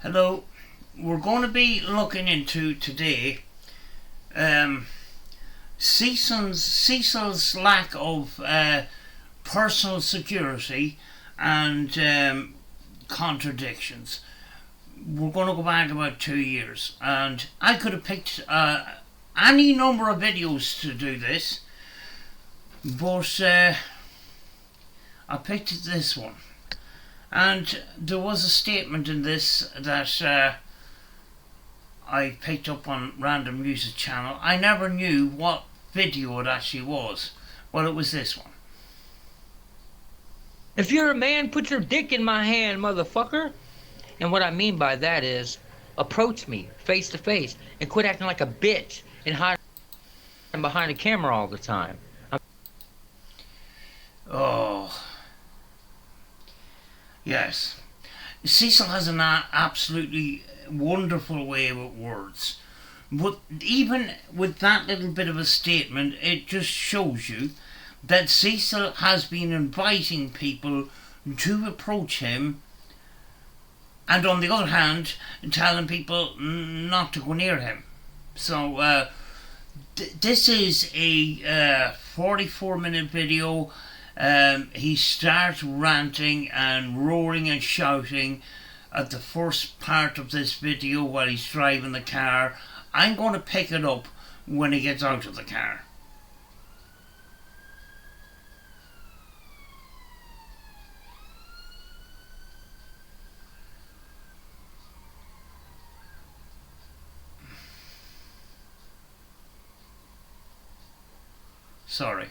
Hello, we're going to be looking into today Cecil's lack of personal security and contradictions. We're going to go back about 2 years, and I could have picked any number of videos to do this, but I picked this one. And there was a statement in this that I picked up on Random Music Channel. I never knew what video it actually was. Well, it was this one. If you're a man, put your dick in my hand, motherfucker. And what I mean by that is, approach me face to face and quit acting like a bitch and hiding behind a camera all the time. Oh. Yes. Cecil has an absolutely wonderful way with words. But even with that little bit of a statement, it just shows you that Cecil has been inviting people to approach him, and on the other hand, telling people not to go near him. So, this is a 44-minute video. He starts ranting and roaring and shouting at the first part of this video while he's driving the car. I'm going to pick it up when he gets out of the car. Sorry.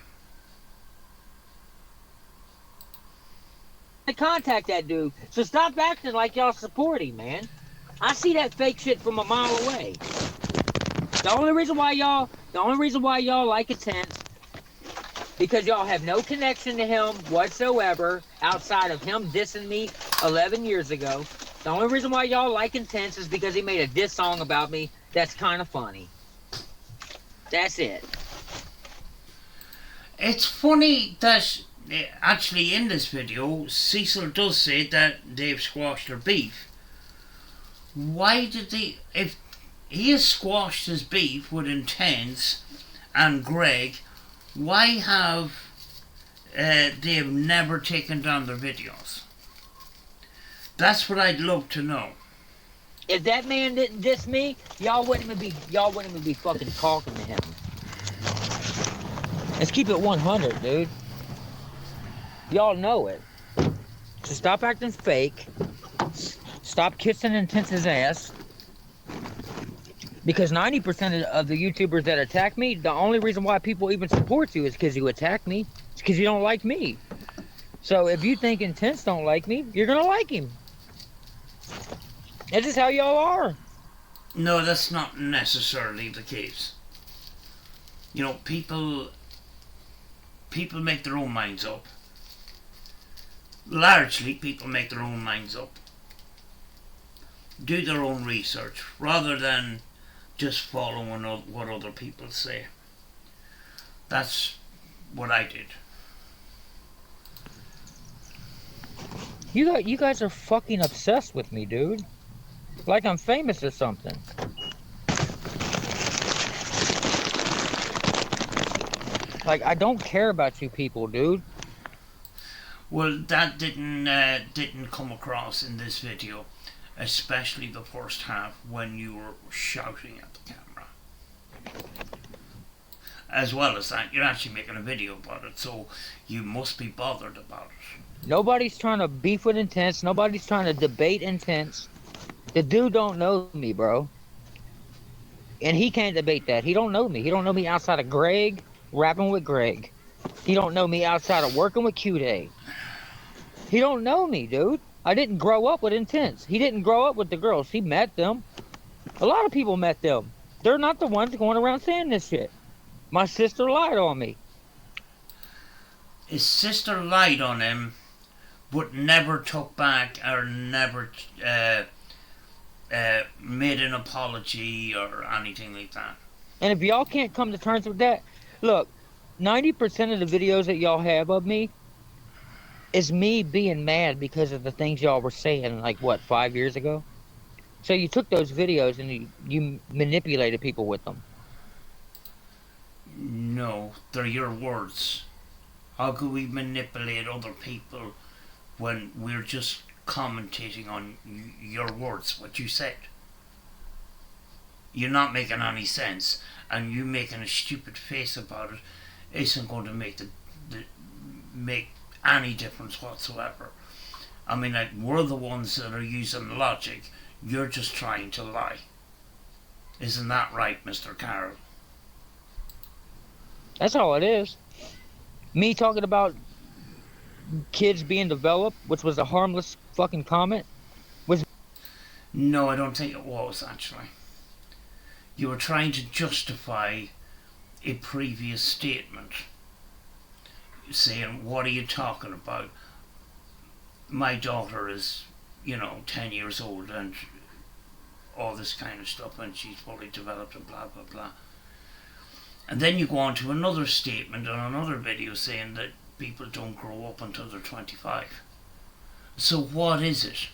To contact that dude, so stop acting like y'all support him, man. I see that fake shit from a mile away. The only reason why y'all like Intense, because y'all have no connection to him whatsoever outside of him dissing me 11 years ago. The only reason why y'all like Intense is because he made a diss song about me that's kind of funny. That's it. It's funny that actually in this video Cecil does say that they've squashed their beef. Why did they, if he has squashed his beef with Intense and Greg, why have they have never taken down their videos? That's what I'd love to know. If that man didn't diss me, y'all wouldn't even be fucking talking to him. Let's keep it 100, dude. Y'all know it. So stop acting fake. Stop kissing Intense's ass. Because 90% of the YouTubers that attack me, the only reason why people even support you is because you attack me. It's because you don't like me. So if you think Intense don't like me, you're gonna like him. That's just how y'all are. No, that's not necessarily the case. You know, people make their own minds up. Largely, people make their own minds up. Do their own research rather than just following what other people say. That's what I did. You guys are fucking obsessed with me, dude. Like I'm famous or something. Like, I don't care about you people, dude. Well, that didn't come across in this video, especially the first half when you were shouting at the camera. As well as that, you're actually making a video about it, so you must be bothered about it. Nobody's trying to beef with Intense. Nobody's trying to debate Intense. The dude don't know me, bro. And he can't debate that. He don't know me. He don't know me outside of Greg, rapping with Greg. He don't know me outside of working with Q-Day. He don't know me, dude. I didn't grow up with Intense. He didn't grow up with the girls. He met them. A lot of people met them. They're not the ones going around saying this shit. My sister lied on me. His sister lied on him, but never took back or never made an apology or anything like that. And if y'all can't come to terms with that, look, 90% of the videos that y'all have of me is me being mad because of the things y'all were saying, like, what, 5 years ago? So you took those videos and you manipulated people with them. No, they're your words. How could we manipulate other people when we're just commentating on your words, what you said? You're not making any sense, and you making a stupid face about it isn't going to make any difference whatsoever. I mean, like, we're the ones that are using logic. You're just trying to lie. Isn't that right, Mr. Carroll? That's all it is. Me talking about kids being developed, which was a harmless fucking comment, was. No, I don't think it was, actually. You were trying to justify a previous statement, saying, what are you talking about? My daughter is, 10 years old and all this kind of stuff, and she's fully developed and blah, blah, blah. And then you go on to another statement on another video saying that people don't grow up until they're 25. So what is it?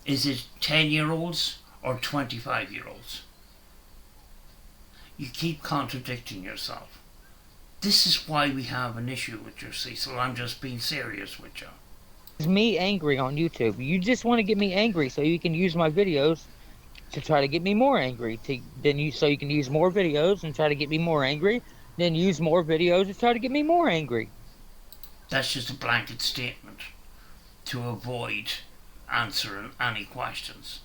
Is it 10-year-olds or 25-year-olds? You keep contradicting yourself. This is why we have an issue with you, Cecil. I'm just being serious with you. Me angry on YouTube. You just want to get me angry so you can use my videos to try to get me more angry. So you can use more videos and try to get me more angry. Then use more videos to try to get me more angry. That's just a blanket statement to avoid answering any questions.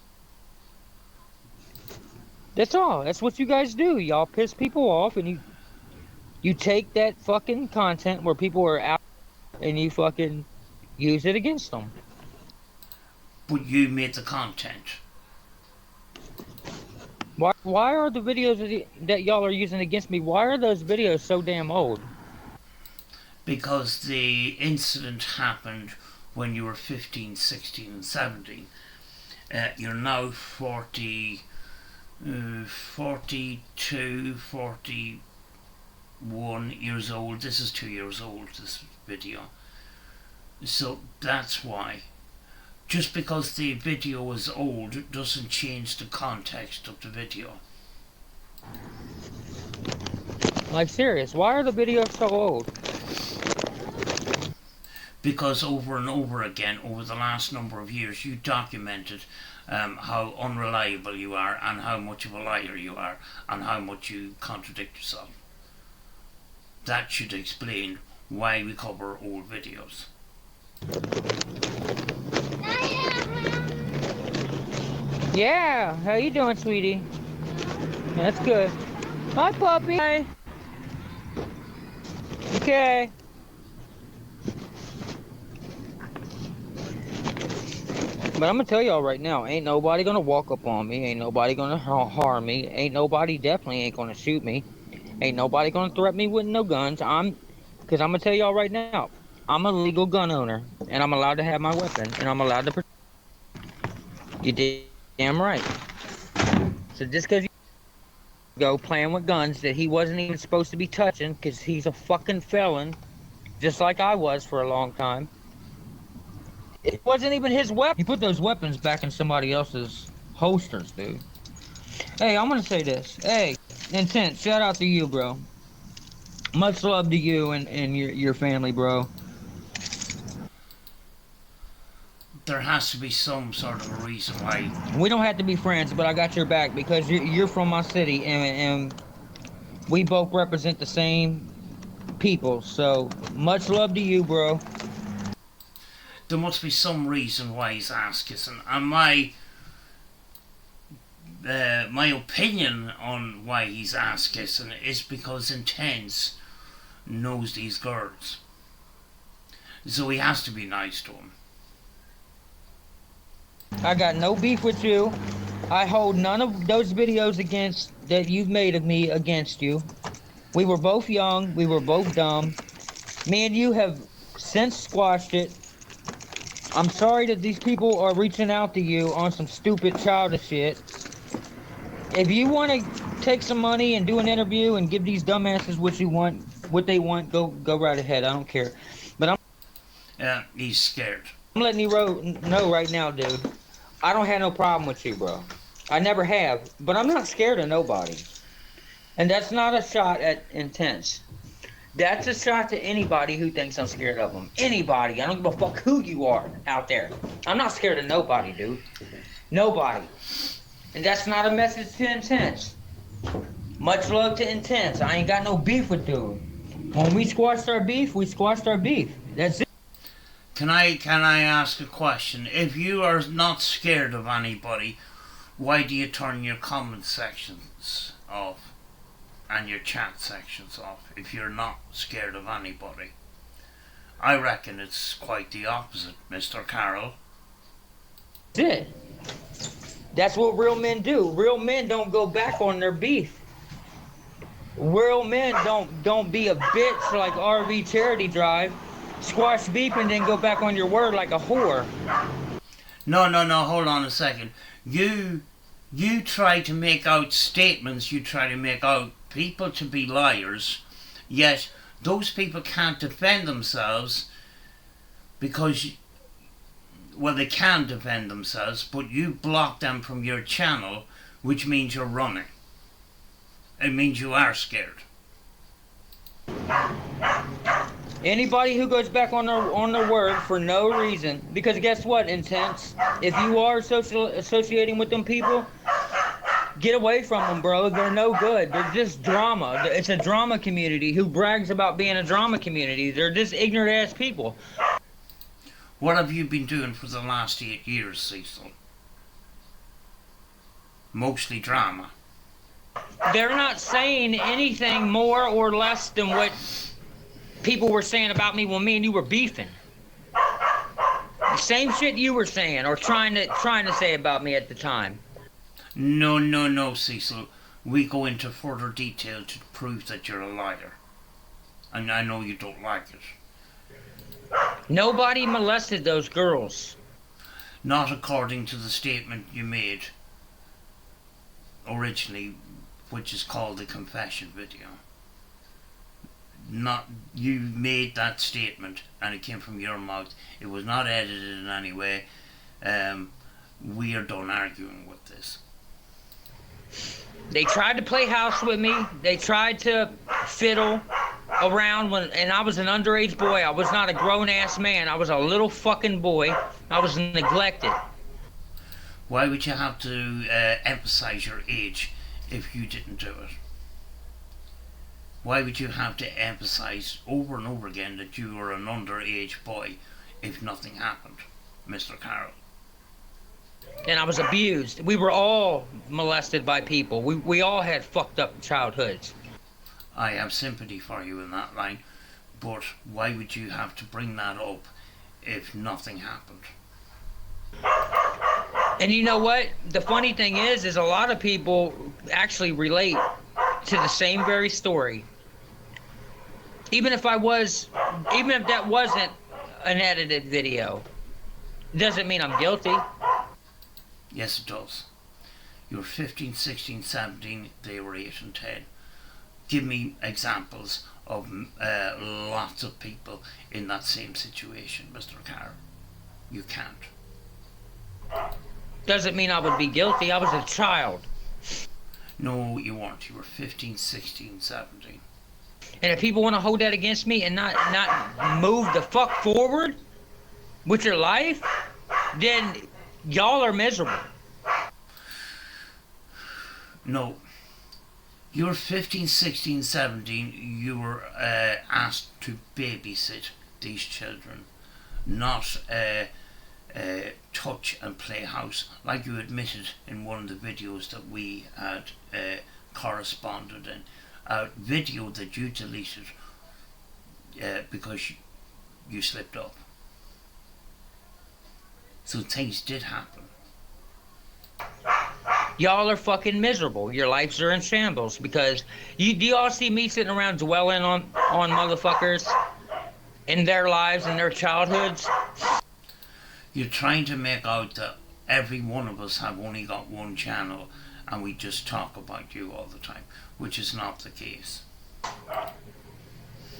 That's all. That's what you guys do. Y'all piss people off, and you take that fucking content where people are out and you fucking use it against them. But you made the content. Why are the videos that y'all are using against me, why are those videos so damn old? Because the incident happened when you were 15, 16 and 17. You're now 42, 41 years old. This is 2 years old, this video. So that's why. Just because the video is old doesn't change the context of the video. Like, serious, why are the videos so old? Because over and over again, over the last number of years, you documented how unreliable you are and how much of a liar you are and how much you contradict yourself. That should explain why we cover old videos. Yeah, how you doing, sweetie? That's good. Hi, puppy. Hi. Okay. But I'm gonna tell y'all right now, ain't nobody gonna walk up on me. Ain't nobody gonna harm me. Ain't nobody definitely ain't gonna shoot me. Ain't nobody gonna threaten me with no guns. Cause I'm gonna tell y'all right now, I'm a legal gun owner, and I'm allowed to have my weapon, and I'm allowed to. You did damn right. So just cause you go playing with guns that he wasn't even supposed to be touching, cause he's a fucking felon, just like I was for a long time. It wasn't even his weapon. He put those weapons back in somebody else's holsters, dude. Hey, I'm gonna say this. Hey, Intent, shout out to you, bro. Much love to you and your family, bro. There has to be some sort of a reason why. We don't have to be friends, but I got your back because you're from my city, and we both represent the same people. So much love to you, bro. There must be some reason why he's ass kissing, and my opinion on why he's ass kissing is because Intense knows these girls, so he has to be nice to them. I got no beef with you. I hold none of those videos that you've made of me against you. We were both young. We were both dumb. Me and you have since squashed it. I'm sorry that these people are reaching out to you on some stupid childish shit. If you want to take some money and do an interview and give these dumbasses what they want, go right ahead. I don't care. But He's scared. I'm letting you know right now, dude. I don't have no problem with you, bro. I never have, but I'm not scared of nobody. And that's not a shot at Intense. That's a shot to anybody who thinks I'm scared of them. Anybody. I don't give a fuck who you are out there. I'm not scared of nobody, dude. Nobody. And that's not a message to Intense. Much love to Intense. I ain't got no beef with dude. When we squashed our beef, we squashed our beef. That's it. Can I ask a question? If you are not scared of anybody, why do you turn your comment sections off and your chat sections off if you're not scared of anybody? I reckon it's quite the opposite, Mr. Carroll. That's it. That's what real men do. Real men don't go back on their beef. Real men don't be a bitch like RV Charity Drive, squash beef and then go back on your word like a whore. No, hold on a second. You try to make out statements, you try to make out people to be liars, yet those people can't defend themselves because, well, they can defend themselves, but you block them from your channel, which means you're running. It means you are scared. Anybody who goes back on their word for no reason, because guess what, Intense? If you are associating with them people, get away from them, bro. They're no good. They're just drama. It's a drama community who brags about being a drama community. They're just ignorant ass people. What have you been doing for the last 8 years, Cecil? Mostly drama. They're not saying anything more or less than what people were saying about me when me and you were beefing. The same shit you were saying or trying to say about me at the time. No, Cecil. We go into further detail to prove that you're a liar. And I know you don't like it. Nobody molested those girls. Not according to the statement you made originally, which is called the confession video. Not you made that statement and it came from your mouth. It was not edited in any way. We are done arguing with this. They tried to play house with me. They tried to fiddle around and I was an underage boy. I was not a grown ass man. I was a little fucking boy. I was neglected. Why would you have to emphasize your age if you didn't do it? Why would you have to emphasize over and over again that you were an underage boy if nothing happened, Mr. Carroll? And I was abused. We were all molested by people. We all had fucked up childhoods. I have sympathy for you in that line, but why would you have to bring that up if nothing happened? And you know what? The funny thing is a lot of people actually relate to the same very story. Even if that wasn't an edited video, doesn't mean I'm guilty. Yes, it does. You were 15, 16, 17, they were 8 and 10. Give me examples of lots of people in that same situation, Mr. Carr. You can't. Doesn't mean I would be guilty. I was a child. No, you weren't. You were 15, 16, 17. And if people want to hold that against me and not move the fuck forward with your life, then y'all are miserable. No. You were 15, 16, 17. You were asked to babysit these children, not touch and play house, like you admitted in one of the videos that we had corresponded in. A video that you deleted because you slipped up. So things did happen. Y'all are fucking miserable. Your lives are in shambles because do y'all see me sitting around dwelling on motherfuckers in their lives and their childhoods? You're trying to make out that every one of us have only got one channel and we just talk about you all the time, which is not the case.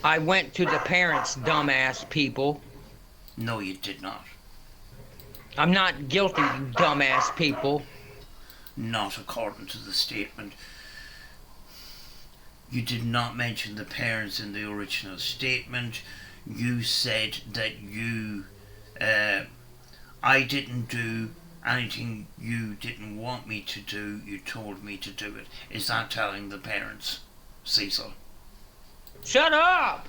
I went to the parents, dumbass people. No, you did not. I'm not guilty, you dumbass people. Not according to the statement. You did not mention the parents in the original statement. You said that I didn't do anything you didn't want me to do. You told me to do it. Is that telling the parents, Cecil? Shut up!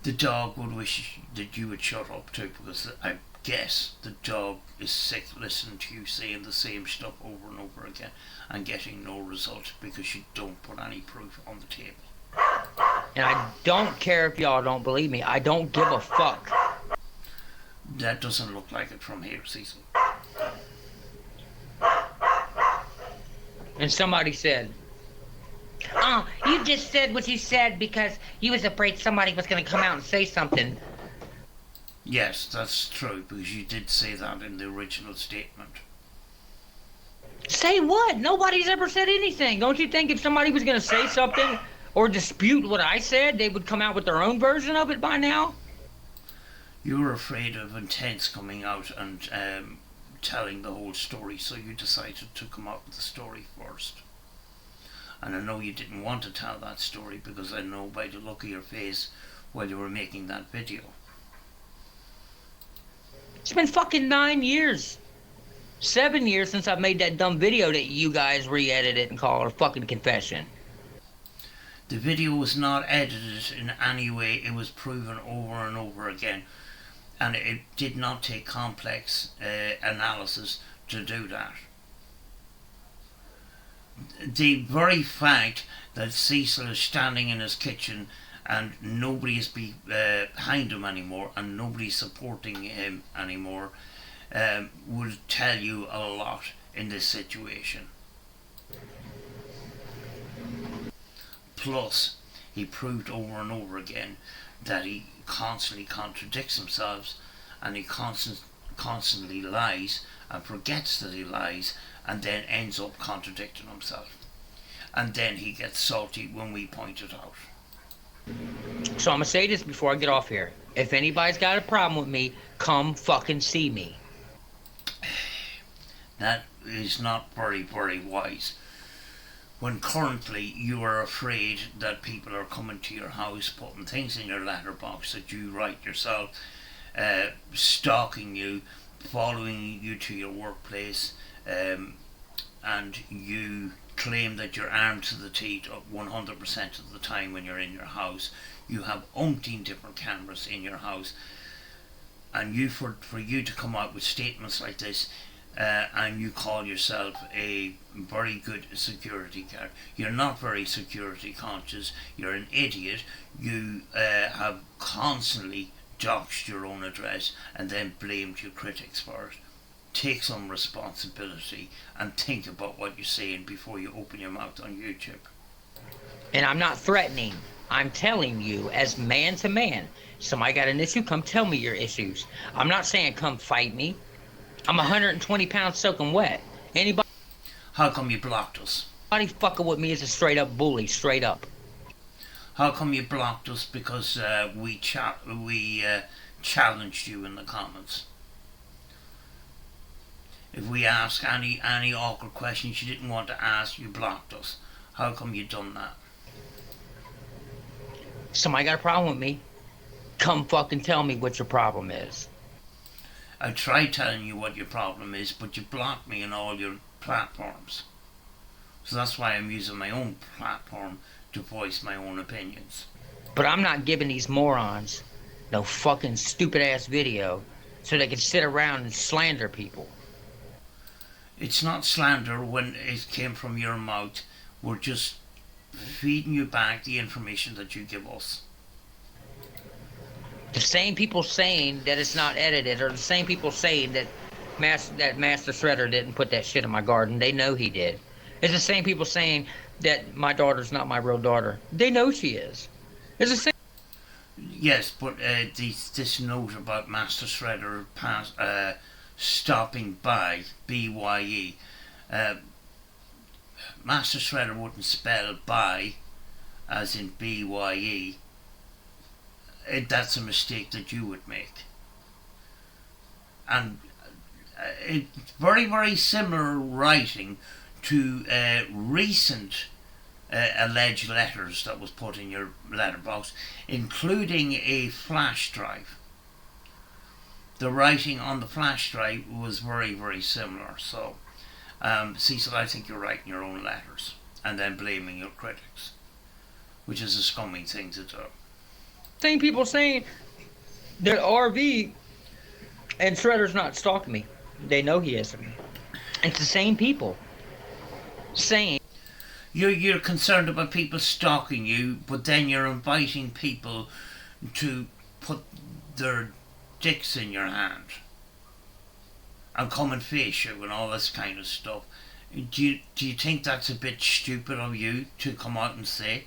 The dog would wish that you would shut up too, because I guess the dog is sick listening to you saying the same stuff over and over again and getting no result because you don't put any proof on the table. And I don't care if y'all don't believe me. I don't give a fuck. That doesn't look like it from here, Cecil. And somebody said, "Oh, you just said what you said because you was afraid somebody was going to come out and say something." Yes, that's true, because you did say that in the original statement. Say what? Nobody's ever said anything. Don't you think if somebody was going to say something or dispute what I said, they would come out with their own version of it by now? You were afraid of Intense coming out and telling the whole story, so you decided to come up with the story first. And I know you didn't want to tell that story because I know by the look of your face while you were making that video. It's been fucking 9 years. 7 years since I made that dumb video that you guys re-edited and call a fucking confession. The video was not edited in any way. It was proven over and over again. And it did not take complex analysis to do that. The very fact that Cecil is standing in his kitchen and nobody is behind him anymore and nobody's supporting him anymore would tell you a lot in this situation. Plus, he proved over and over again that he constantly contradicts himself and he constantly lies and forgets that he lies and then ends up contradicting himself. And then he gets salty when we point it out. So I'm gonna say this before I get off here. If anybody's got a problem with me, come fucking see me. That is not very, very wise. When currently you are afraid that people are coming to your house, putting things in your letterbox that you write yourself, stalking you, following you to your workplace, and you claim that you're armed to the teeth 100% of the time when you're in your house. You have umpteen different cameras in your house, and for you to come out with statements like this, and you call yourself a very good security guard. You're not very security conscious. You're an idiot. You have constantly doxed your own address and then blamed your critics for it. Take some responsibility and think about what you're saying before you open your mouth on YouTube. And I'm not threatening. I'm telling you as man to man. Somebody got an issue, come tell me your issues. I'm not saying come fight me. I'm 120 pounds soaking wet. Anybody How come you blocked us? fucking with me is a straight up bully, straight up. How come you blocked us? Because we challenged you in the comments. If we ask any awkward questions you didn't want to ask, you blocked us. How come you done that? Somebody got a problem with me, come fucking tell me what your problem is. I tried telling you what your problem is, but you blocked me on all your platforms. So that's why I'm using my own platform to voice my own opinions. But I'm not giving these morons no fucking stupid ass video so they can sit around and slander people. It's not slander when it came from your mouth. We're just feeding you back the information that you give us. The same people saying that it's not edited are the same people saying that Master Shredder didn't put that shit in my garden. They know he did. It's the same people saying that my daughter's not my real daughter. They know she is. It's the same. Yes, but this note about Master Shredder stopping by, BYE. Master Shredder wouldn't spell by as in BYE. that's a mistake that you would make. And it's very, very similar writing to recent alleged letters that was put in your letterbox, including a flash drive. The writing on the flash drive was very, very similar. So, Cecil, I think you're writing your own letters and then blaming your critics, which is a scummy thing to do. Same people saying that RV and Shredder's not stalking me. They know he isn't. It's the same people saying. You're concerned about people stalking you, but then you're inviting people to put their dicks in your hand and come and face you and all this kind of stuff. Do you think that's a bit stupid of you to come out and say?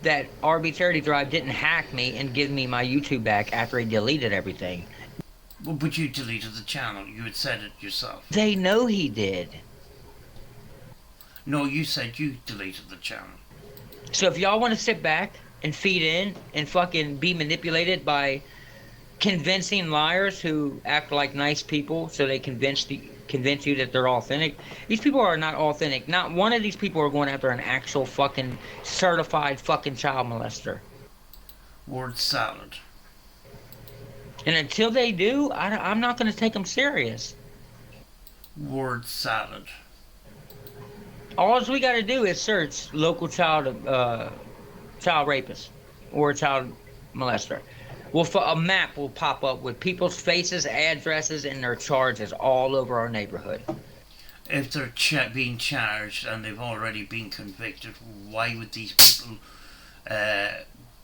That RB Charity Drive didn't hack me and give me my YouTube back after he deleted everything. Well, but you deleted the channel. You had said it yourself. They know he did. No, you said you deleted the channel. So if y'all want to sit back and feed in and fucking be manipulated by convincing liars who act like nice people so they convince you that they're authentic, these people are not authentic. Not one of these people are going after an actual fucking certified fucking child molester. Word salad. And until they do, I'm not going to take them serious. Word salad. All we got to do is search local child rapist or child molester. A map will pop up with people's faces, addresses, and their charges all over our neighborhood. If they're being charged and they've already been convicted, why would these people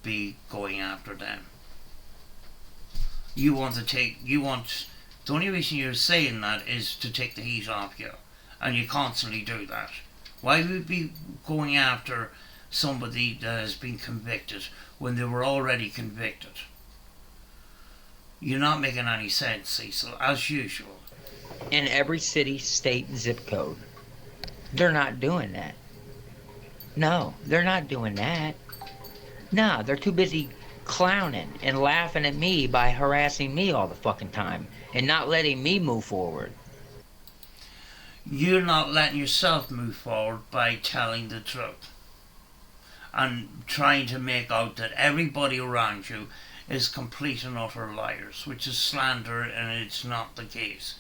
be going after them? The only reason you're saying that is to take the heat off you, and you constantly do that. Why would you be going after somebody that has been convicted when they were already convicted? You're not making any sense, Cecil, as usual. In every city, state, zip code. They're not doing that. No, they're not doing that. No, they're too busy clowning and laughing at me by harassing me all the fucking time and not letting me move forward. You're not letting yourself move forward by telling the truth and trying to make out that everybody around you is complete and utter liars, which is slander, and it's not the case.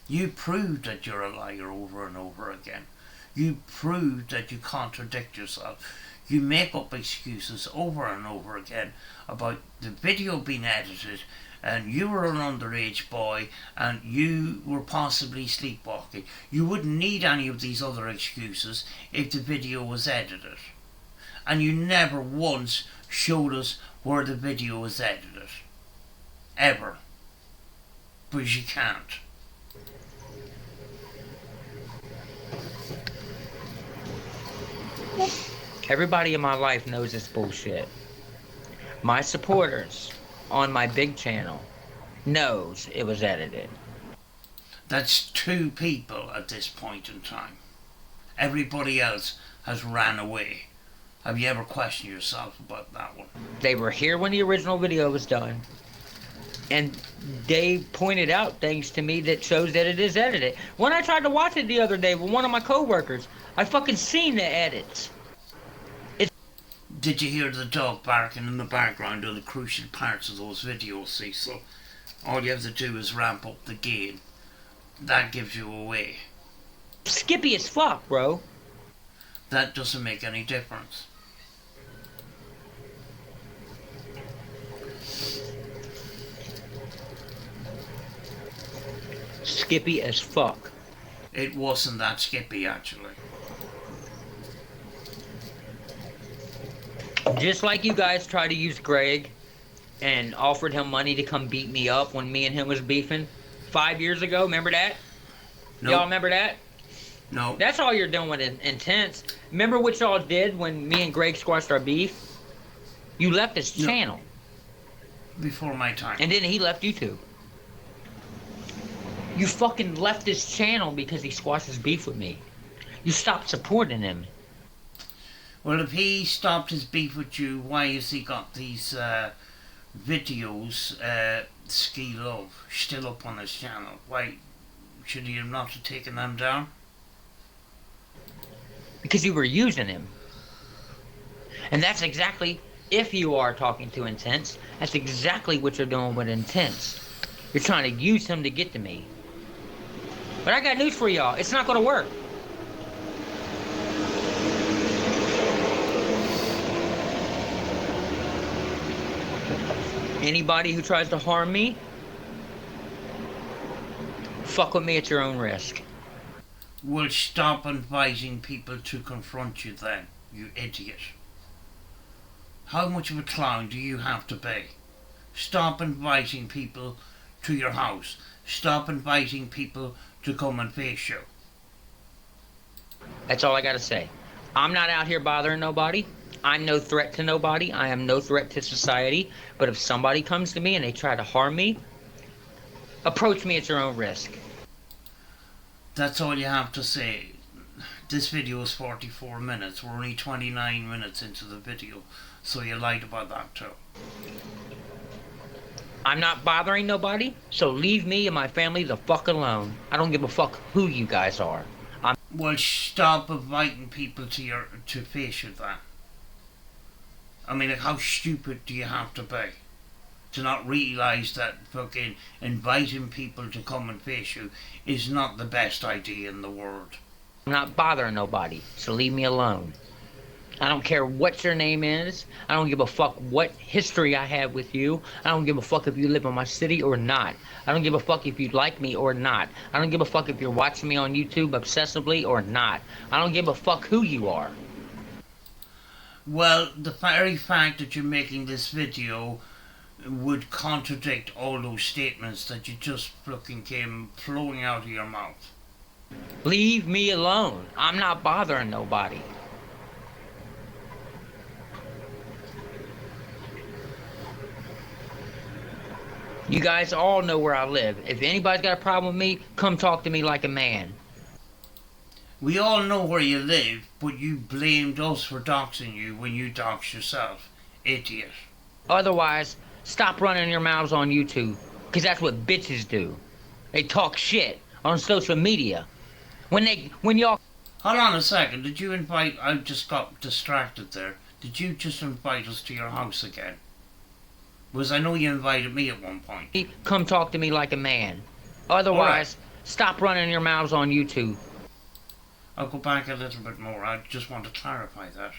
You proved that you're a liar over and over again. You proved that you contradict yourself. You make up excuses over and over again about the video being edited and you were an underage boy and you were possibly sleepwalking. You wouldn't need any of these other excuses if the video was edited. And you never once showed us where the video was edited. Ever. Because you can't. Everybody in my life knows this bullshit. My supporters on my big channel knows it was edited. That's 2 people at this point in time. Everybody else has ran away. Have you ever questioned yourself about that one? They were here when the original video was done. And they pointed out things to me that shows that it is edited. When I tried to watch it the other day with one of my co-workers, I fucking seen the edits. Did you hear the dog barking in the background of the crucial parts of those videos, Cecil? All you have to do is ramp up the gain. That gives you away. Skippy as fuck, bro. That doesn't make any difference. Skippy as fuck. It wasn't that skippy, actually. Just like you guys tried to use Greg and offered him money to come beat me up when me and him was beefing 5 years ago. Remember that? Nope. Y'all remember that? No. That's all you're doing with Intense. Remember what y'all did when me and Greg squashed our beef? You left his channel. Before my time. And then he left YouTube. You fucking left his channel because he squashed his beef with me. You stopped supporting him. Well, if he stopped his beef with you, why has he got these videos, Ski Love, still up on his channel. Why should he have not have taken them down? Because you were using him. And that's exactly, if you are talking to Intense, that's exactly what you're doing with Intense. You're trying to use him to get to me. But I got news for y'all. It's not going to work. Anybody who tries to harm me, fuck with me at your own risk. Well, stop inviting people to confront you then, you idiot. How much of a clown do you have to be? Stop inviting people to your house. Stop inviting people to come and face you. That's all I gotta say. I'm not out here bothering nobody. I'm no threat to nobody. I am no threat to society. But if somebody comes to me and they try to harm me, approach me at your own risk. That's all you have to say. This video is 44 minutes. We're only 29 minutes into the video. So you lied about that too. I'm not bothering nobody, so leave me and my family the fuck alone. I don't give a fuck who you guys are. Well, stop inviting people to face you then. I mean, like, how stupid do you have to be to not realise that fucking inviting people to come and face you is not the best idea in the world? I'm not bothering nobody, so leave me alone. I don't care what your name is. I don't give a fuck what history I have with you. I don't give a fuck if you live in my city or not. I don't give a fuck if you like me or not. I don't give a fuck if you're watching me on YouTube obsessively or not. I don't give a fuck who you are. Well, the very fact that you're making this video would contradict all those statements that you just fucking came flowing out of your mouth. Leave me alone. I'm not bothering nobody. You guys all know where I live. If anybody's got a problem with me, come talk to me like a man. We all know where you live, but you blamed us for doxing you when you doxed yourself. Idiot. Otherwise, stop running your mouths on YouTube, because that's what bitches do. They talk shit on social media. When y'all... Hold on a second, did you invite... I just got distracted there. Did you just invite us to your house again? Because I know you invited me at one point. Come talk to me like a man. Otherwise, stop running your mouths on YouTube. I'll go back a little bit more. I just want to clarify that.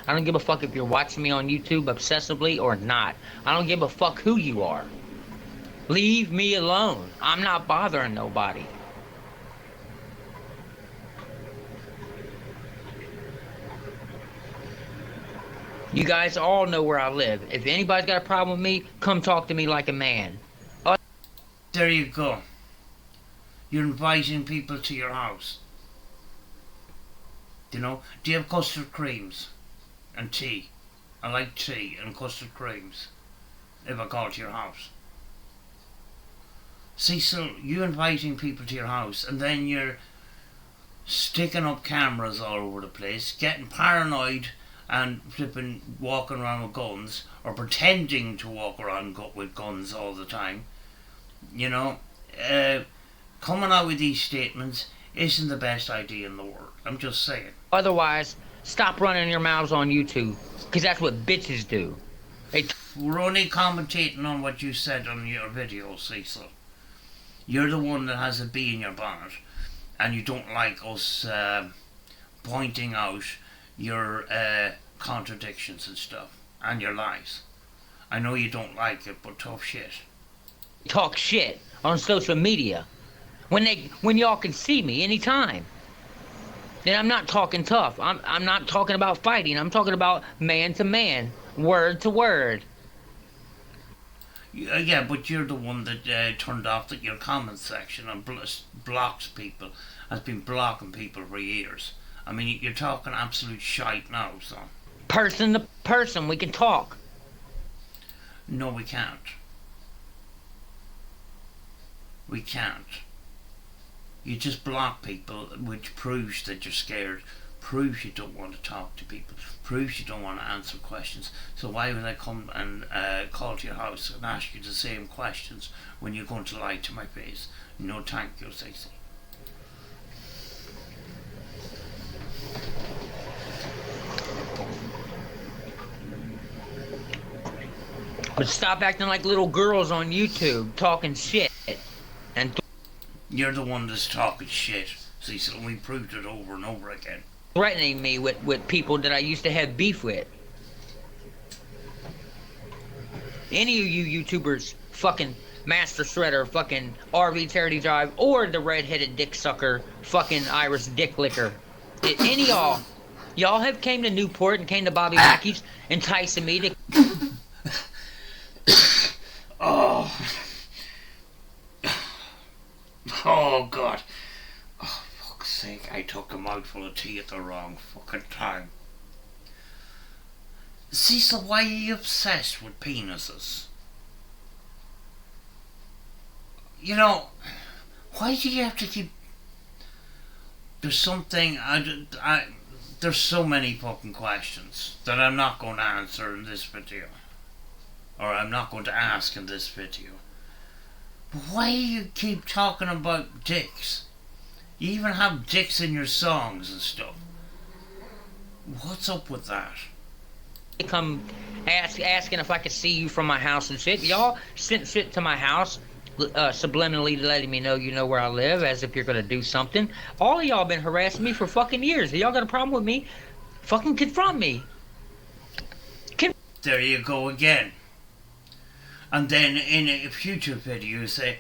I don't give a fuck if you're watching me on YouTube obsessively or not. I don't give a fuck who you are. Leave me alone. I'm not bothering nobody. You guys all know where I live. If anybody's got a problem with me, come talk to me like a man. There you go. You're inviting people to your house. You know, do you have custard creams and tea? I like tea and custard creams if I go to your house. Cecil, you inviting people to your house and then you're sticking up cameras all over the place, getting paranoid and flipping walking around with guns or pretending to walk around with guns all the time. You know, coming out with these statements isn't the best idea in the world. I'm just saying. Otherwise, stop running your mouths on YouTube, because that's what bitches do. We're only commentating on what you said on your video, Cecil. You're the one that has a bee in your bonnet, and you don't like us pointing out your contradictions and stuff, and your lies. I know you don't like it, but tough shit. Talk shit on social media when y'all can see me anytime. Then I'm not talking tough. I'm not talking about fighting. I'm talking about man to man, word to word. Yeah, but you're the one that turned off your comment section and blocks people. Has been blocking people for years. I mean, you're talking absolute shite now, son. Person to person, we can talk. No, we can't. We can't. You just block people, which proves that you're scared proves you don't want to talk to people, proves you don't want to answer questions. So why would I come and call to your house and ask you the same questions when you're going to lie to my face? No thank you, Cecil. But stop acting like little girls on YouTube talking shit and You're the one that's talking shit, Cecil, and we proved it over and over again. threatening me with people that I used to have beef with. Any of you YouTubers, fucking Master Shredder, fucking RV Charity Drive, or the redheaded dick sucker, fucking Irish dick licker. Any of y'all have came to Newport and came to Bobby Mackey's enticing me to... Oh. Oh, God. Oh, fuck's sake, I took a mouthful of tea at the wrong fucking time. Cecil, why are you obsessed with penises? You know, why do you have to keep... There's something... there's so many fucking questions that I'm not going to answer in this video. Or I'm not going to ask in this video. But why do you keep talking about dicks? You even have dicks in your songs and stuff. What's up with that? Come asking if I could see you from my house and shit. Y'all sent shit to my house, subliminally letting me know you know where I live, as if you're gonna do something. All of y'all been harassing me for fucking years. Y'all got a problem with me? Fucking confront me. There you go again. And then in a future video you say,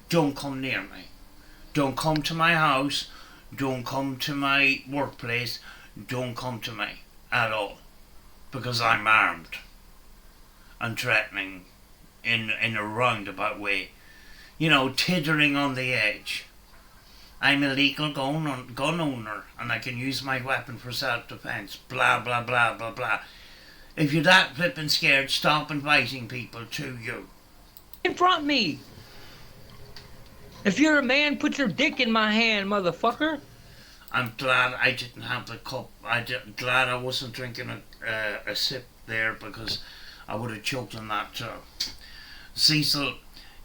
don't come near me. Don't come to my house. Don't come to my workplace. Don't come to me at all. Because I'm armed and threatening in a roundabout way. You know, teetering on the edge. I'm a legal gun owner and I can use my weapon for self-defense. Blah, blah, blah, blah, blah. If you're that flippin' scared, stop inviting people to you. Confront me. If you're a man, put your dick in my hand, motherfucker. I'm glad I didn't have the cup. Glad I wasn't drinking a sip there, because I would have choked on that too. Cecil,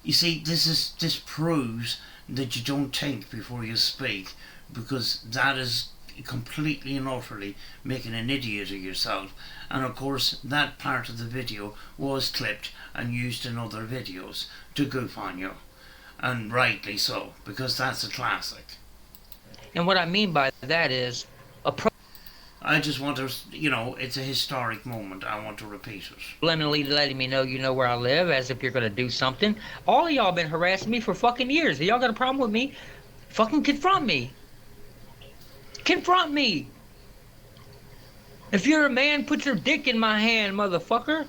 you see, this proves that you don't think before you speak, because that is completely and utterly making an idiot of yourself. And of course that part of the video was clipped and used in other videos to goof on you, and rightly so, because that's a classic. And what I mean by that is I just want to, you know, it's a historic moment. I want to repeat it. subliminally letting me know you know where I live, as if you're gonna do something. All of y'all been harassing me for fucking years. Y'all got a problem with me? Fucking confront me. Confront me. If you're a man, put your dick in my hand, motherfucker.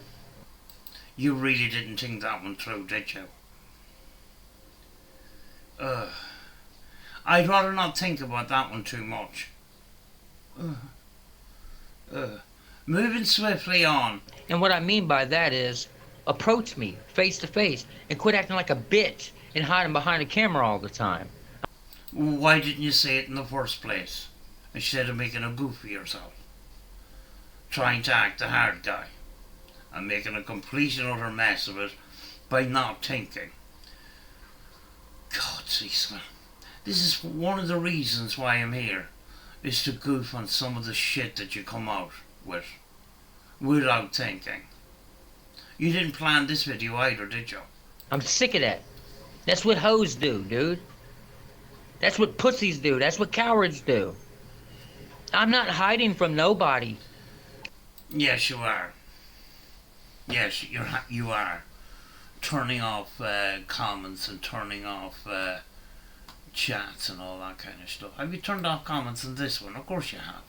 You really didn't think that one through, did you? I'd rather not think about that one too much. Moving swiftly on. And what I mean by that is, approach me face to face and quit acting like a bitch and hiding behind a camera all the time. Why didn't you say it in the first place, instead of making a goof of yourself? Trying to act the hard guy and making a complete and utter mess of it by not thinking. God, Cecil, this is one of the reasons why I'm here, is to goof on some of the shit that you come out with without thinking. You didn't plan this video either, did you? I'm sick of that. That's what hoes do, dude. That's what pussies do. That's what cowards do. I'm not hiding from nobody. Yes, you are. Yes, you are. Turning off comments and turning off chats and all that kind of stuff. Have you turned off comments in this one? Of course you have.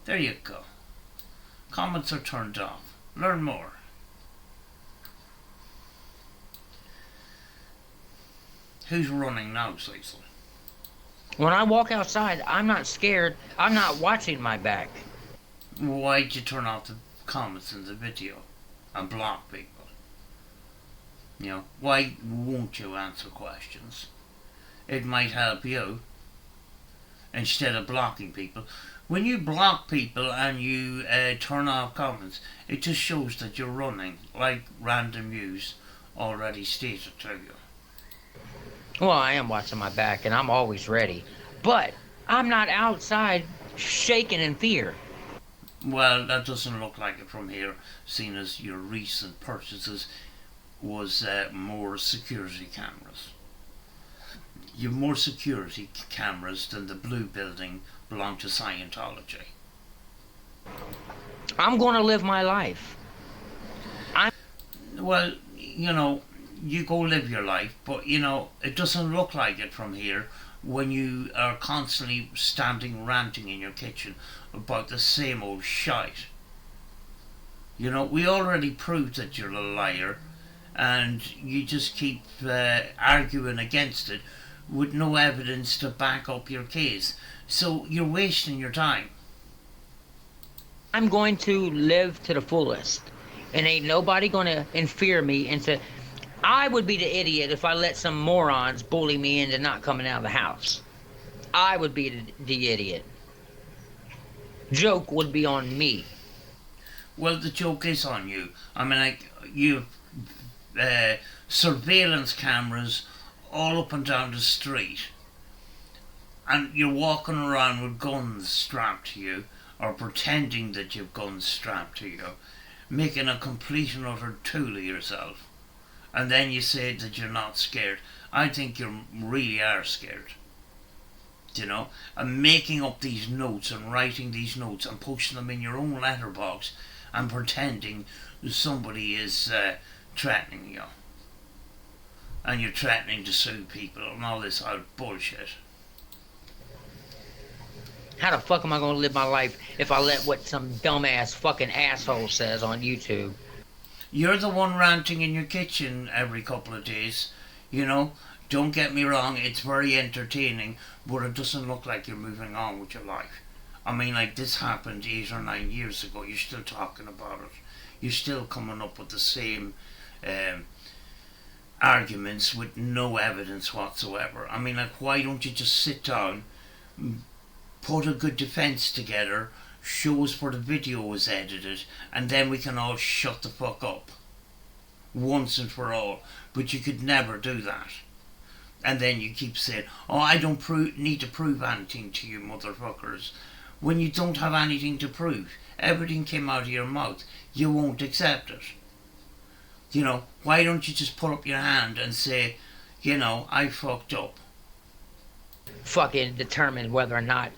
There you go. Comments are turned off. Learn more. Who's running now, Cecil? When I walk outside, I'm not scared. I'm not watching my back. Why'd you turn off the comments in the video and block people? You know, why won't you answer questions? It might help you. instead of blocking people. When you block people and you turn off comments, it just shows that you're running, like Random News already stated to you. Well, I am watching my back, and I'm always ready. But I'm not outside shaking in fear. Well, that doesn't look like it from here, seeing as your recent purchases was more security cameras. You've more security cameras than the blue building belong to Scientology. I'm going to live my life. Well, you go live your life, but it doesn't look like it from here when you are constantly standing ranting in your kitchen about the same old shite. We already proved that you're a liar, and you just keep arguing against it with no evidence to back up your case. So you're wasting your time. I'm going to live to the fullest, and ain't nobody going to interfere me into. I would be the idiot if I let some morons bully me into not coming out of the house. I would be the idiot. Joke would be on me. Well, the joke is on you. I mean, like, you've surveillance cameras all up and down the street, and you're walking around with guns strapped to you, or pretending that you've guns strapped to you, making a complete and utter tool of yourself. And then you say that you're not scared. I think you really are scared. And making up these notes and writing these notes and posting them in your own letterbox and pretending somebody is threatening you. And you're threatening to sue people and all this other bullshit. How the fuck am I going to live my life if I let what some dumbass fucking asshole says on YouTube? You're the one ranting in your kitchen every couple of days. Don't get me wrong, it's very entertaining, but it doesn't look like you're moving on with your life. I mean, like, this happened 8 or 9 years ago. You're still talking about it. You're still coming up with the same arguments with no evidence whatsoever. I mean, like, why don't you just sit down, put a good defence together, show us where the video was edited, and then we can all shut the fuck up once and for all. But you could never do that. And then you keep saying, oh, I don't need to prove anything to you motherfuckers, when you don't have anything to prove. Everything came out of your mouth. You won't accept it. Why don't you just put up your hand and say, I fucked up. Fucking determine whether or not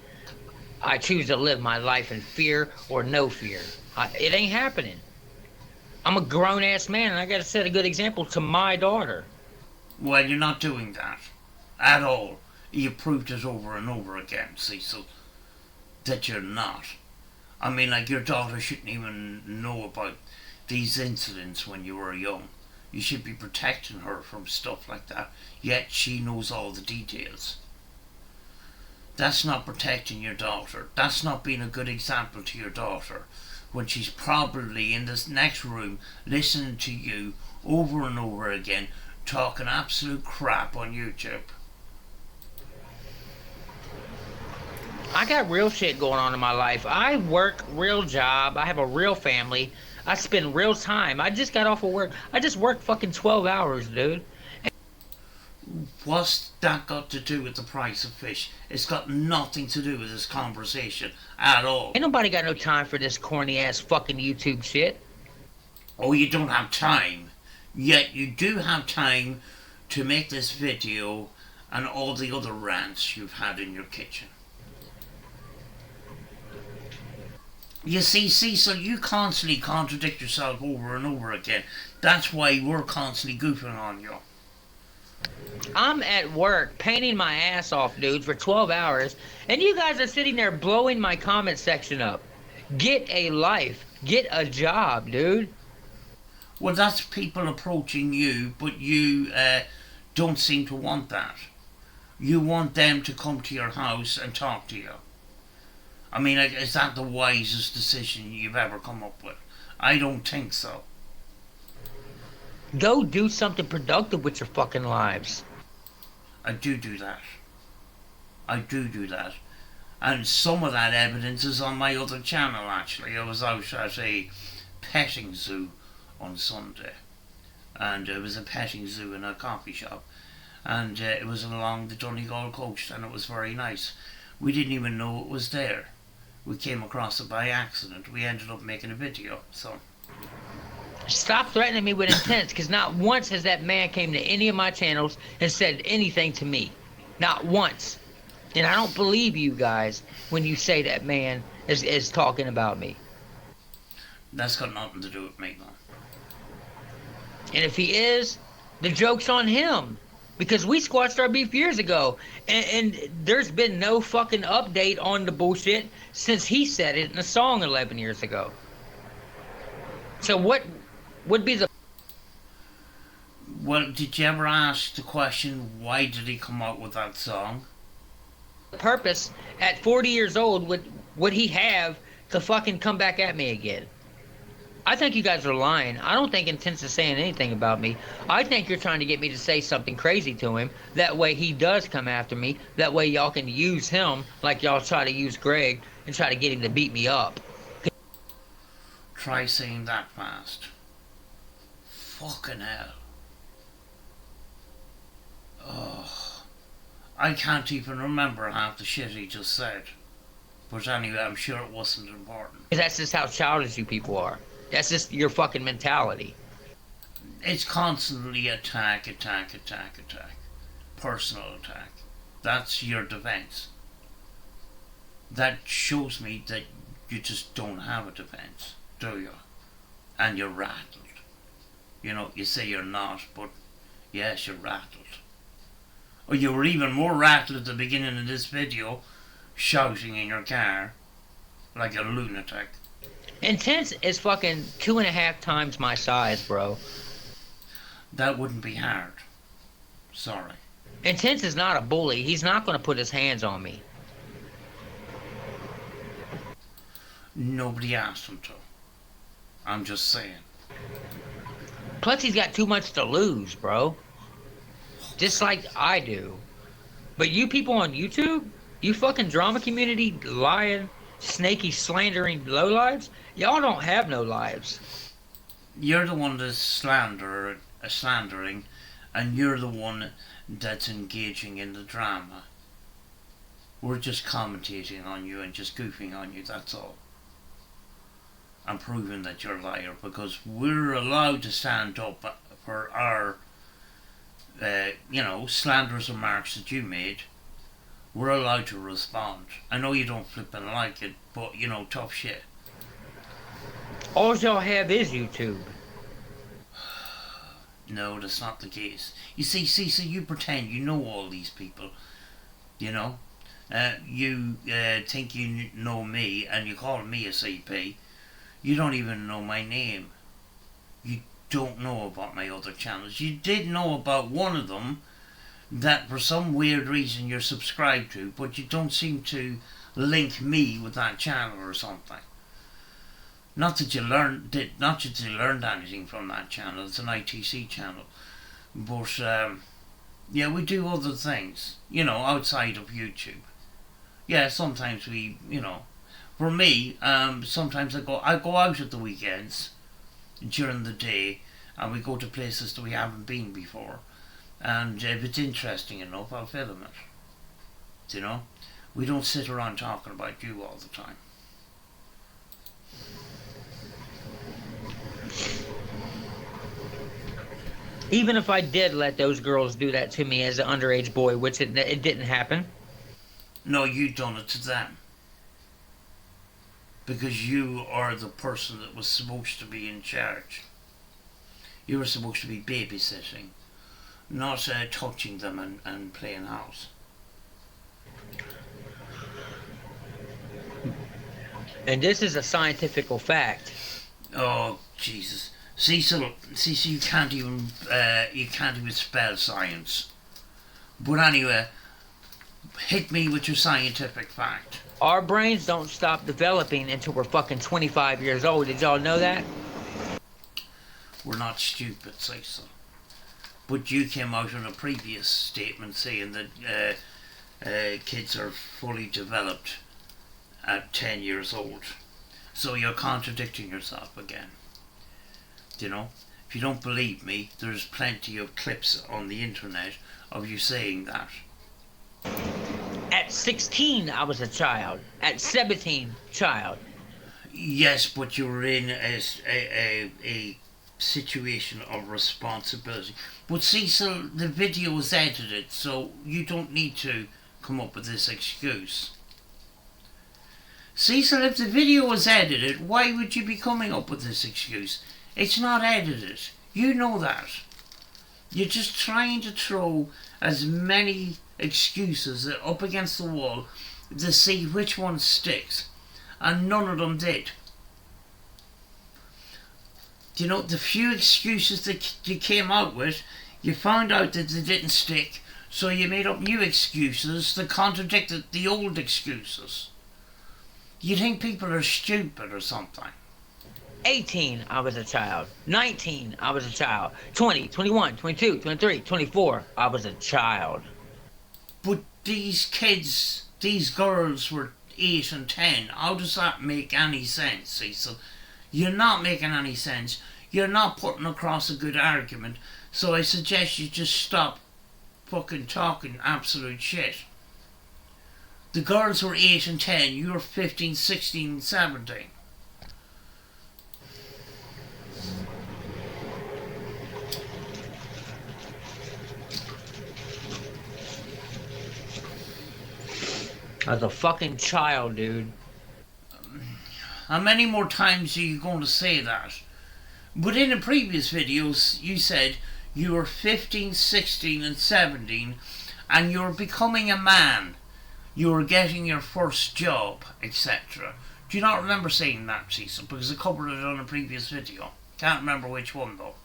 I choose to live my life in fear or no fear. It ain't happening. I'm a grown-ass man, and I gotta set a good example to my daughter. Well, you're not doing that. At all. You proved it over and over again, Cecil, that you're not. I mean, like, your daughter shouldn't even know about these incidents when you were young. You should be protecting her from stuff like that, yet she knows all the details. That's not protecting your daughter. That's not being a good example to your daughter, when she's probably in this next room listening to you over and over again, talking absolute crap on YouTube. I got real shit going on in my life. I work real job. I have a real family. I spend real time. I just got off of work. I just worked fucking 12 hours, dude. What's that got to do with the price of fish? It's got nothing to do with this conversation at all. Ain't nobody got no time for this corny ass fucking YouTube shit. Oh, you don't have time. Yet you do have time to make this video and all the other rants you've had in your kitchen. You see, Cecil, you constantly contradict yourself over and over again. That's why we're constantly goofing on you. I'm at work painting my ass off, dude, for 12 hours, and you guys are sitting there blowing my comment section up. Get a life. Get a job, dude. Well, that's people approaching you, but you don't seem to want that. You want them to come to your house and talk to you. I mean, is that the wisest decision you've ever come up with? I don't think so. Go do something productive with your fucking lives. I do that. I do that. And some of that evidence is on my other channel, actually. I was out at a petting zoo on Sunday. And it was a petting zoo in a coffee shop. And it was along the Donegal coast, and it was very nice. We didn't even know it was there. We came across it by accident. We ended up making a video, so... Stop threatening me with intent, because not once has that man came to any of my channels and said anything to me. Not once. And I don't believe you guys when you say that man is talking about me. That's got nothing to do with me, though. And if he is, the joke's on him. Because we squashed our beef years ago. And there's been no fucking update on the bullshit since he said it in a song 11 years ago. So what would be the... Well, did you ever ask the question, why did he come out with that song? purpose at 40 years old would he have to fucking come back at me again? I think you guys are lying. I don't think Intense is saying anything about me. I think you're trying to get me to say something crazy to him. That way he does come after me. That way y'all can use him like y'all try to use Greg and try to get him to beat me up. Try saying that fast. Fucking hell. Oh, I can't even remember half the shit he just said. But anyway, I'm sure it wasn't important. That's just how childish you people are. That's just your fucking mentality. It's constantly attack. Personal attack. That's your defense. That shows me that you just don't have a defense, do you? And you're rattled. You know, you say you're not, but yes, you're rattled. Or you were even more rattled at the beginning of this video, shouting in your car like a lunatic. Intense is fucking 2.5 times my size, bro. That wouldn't be hard. Sorry. Intense is not a bully. He's not going to put his hands on me. Nobody asked him to. I'm just saying. Plus, he's got too much to lose, bro. Just like I do. But you people on YouTube, you fucking drama community lying, snaky, slandering lowlives, y'all don't have no lives. You're the one that's slandering, and you're the one that's engaging in the drama. We're just commentating on you and just goofing on you, that's all. And proving that you're a liar, because we're allowed to stand up for our, slanderous remarks that you made. We're allowed to respond. I know you don't flippin' like it, but, tough shit. All y'all have is YouTube. No, that's not the case. You see, Cecil, you pretend you know all these people. You think you know me, and you call me a CP. You don't even know my name. You don't know about my other channels. You did know about one of them that for some weird reason you're subscribed to, but you don't seem to link me with that channel or something. Not that you learned anything from that channel. It's an ITC channel. But we do other things, outside of YouTube. Yeah, sometimes we, for me, sometimes I go out at the weekends during the day, and we go to places that we haven't been before. And if it's interesting enough, I'll film it. We don't sit around talking about you all the time. Even if I did let those girls do that to me as an underage boy, which it didn't happen. No, you done it to them. Because you are the person that was supposed to be in charge. You were supposed to be babysitting, not touching them and playing house. And this is a scientific fact. Oh, Jesus. Cecil, you can't even spell science. But anyway, hit me with your scientific fact. Our brains don't stop developing until we're fucking 25 years old. Did y'all know that? We're not stupid, Cecil. But you came out in a previous statement saying that kids are fully developed at 10 years old. So you're contradicting yourself again. You know? If you don't believe me, there's plenty of clips on the internet of you saying that. At 16, I was a child. At 17, child. Yes, but you're in a situation of responsibility. But Cecil, the video was edited, so you don't need to come up with this excuse. Cecil, if the video was edited, why would you be coming up with this excuse? It's not edited. You know that. You're just trying to throw as many excuses up against the wall to see which one sticks. And none of them did. You know, the few excuses that you came out with, you found out that they didn't stick, so you made up new excuses that contradicted the old excuses. You think people are stupid or something? 18, I was a child. 19, I was a child. 20, 21, 22, 23, 24, I was a child. But these kids, these girls were 8 and 10. How does that make any sense, Cecil? You're not making any sense. You're not putting across a good argument. So I suggest you just stop fucking talking absolute shit. The girls were 8 and 10. You were 15, 16, 17. I was a fucking child, dude. How many more times are you going to say that? But in the previous videos, you said you were 15, 16 and 17 and you were becoming a man. You were getting your first job, etc. Do you not remember saying that, Cecil? Because I covered it on a previous video. Can't remember which one though.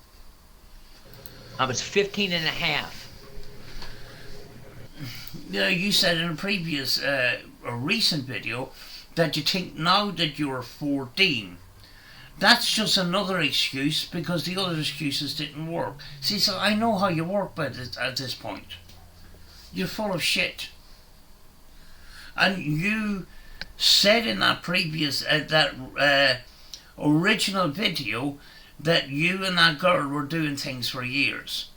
I was 15 and a half. You said in a previous, a recent video, that you think now that you're 14. That's just another excuse because the other excuses didn't work. See, so I know how you work at this point. You're full of shit. And you said in that previous, original video that you and that girl were doing things for years.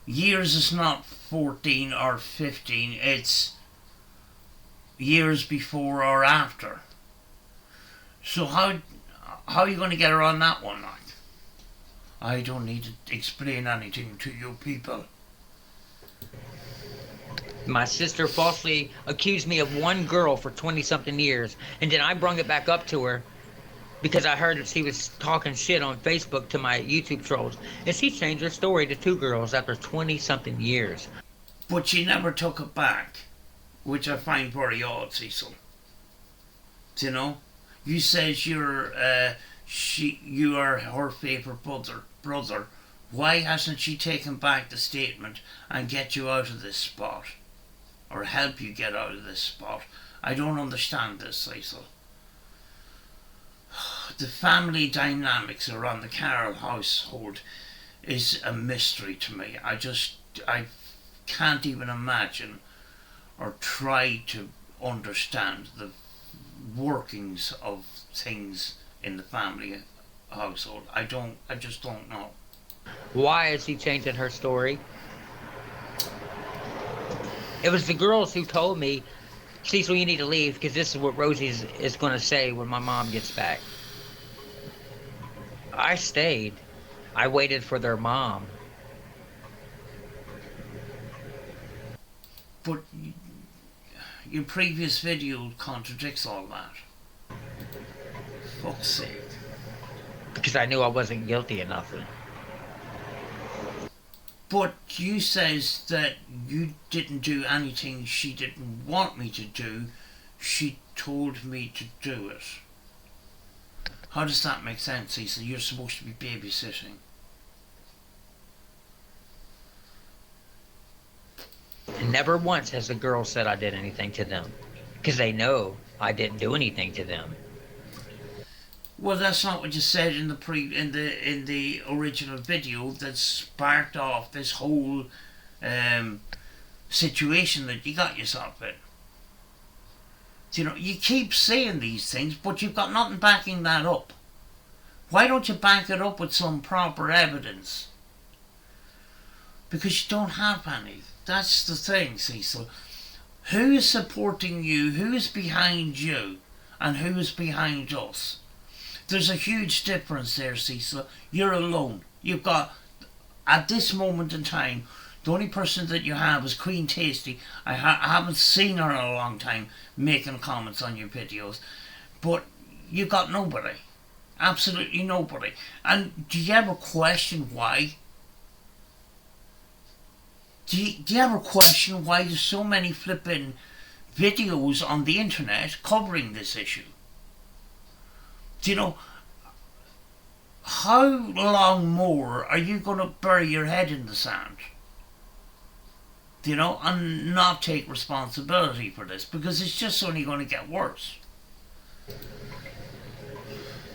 Years is not 14 or 15, it's years before or after. So how are you going to get around that one, like? I don't need to explain anything to you people. My sister falsely accused me of one girl for 20-something years, and then I brung it back up to her because I heard that she was talking shit on Facebook to my YouTube trolls, and she changed her story to 2 girls after 20-something years. But she never took it back, which I find very odd, Cecil. Do you know? You says you are her favourite brother. Why hasn't she taken back the statement and get you out of this spot? Or help you get out of this spot? I don't understand this, Cecil. The family dynamics around the Carroll household is a mystery to me. I can't even imagine or try to understand the workings of things in the family household. I just don't know. Why is she changing her story? It was the girls who told me, Cecil, you need to leave because this is what Rosie is going to say when my mom gets back. I stayed. I waited for their mom. But your previous video contradicts all that. Fuck's sake. Because I knew I wasn't guilty of nothing. But you says that you didn't do anything she didn't want me to do. She told me to do it. How does that make sense, Cecil? You're supposed to be babysitting. And never once has the girl said I did anything to them. Because they know I didn't do anything to them. Well, that's not what you said in the original video that sparked off this whole situation that you got yourself in. You know, you keep saying these things, but you've got nothing backing that up. Why don't you back it up with some proper evidence? Because you don't have any. That's the thing, Cecil. Who is supporting you? Who is behind you? And who is behind us? There's a huge difference there, Cecil. You're alone. You've got, at this moment in time, the only person that you have is Queen Tasty. I haven't seen her in a long time making comments on your videos. But you've got nobody. Absolutely nobody. And do you ever question why? Do you ever question why there's so many flipping videos on the internet covering this issue? Do you know, how long more are you going to bury your head in the sand? You know, and not take responsibility for this, because it's just only going to get worse.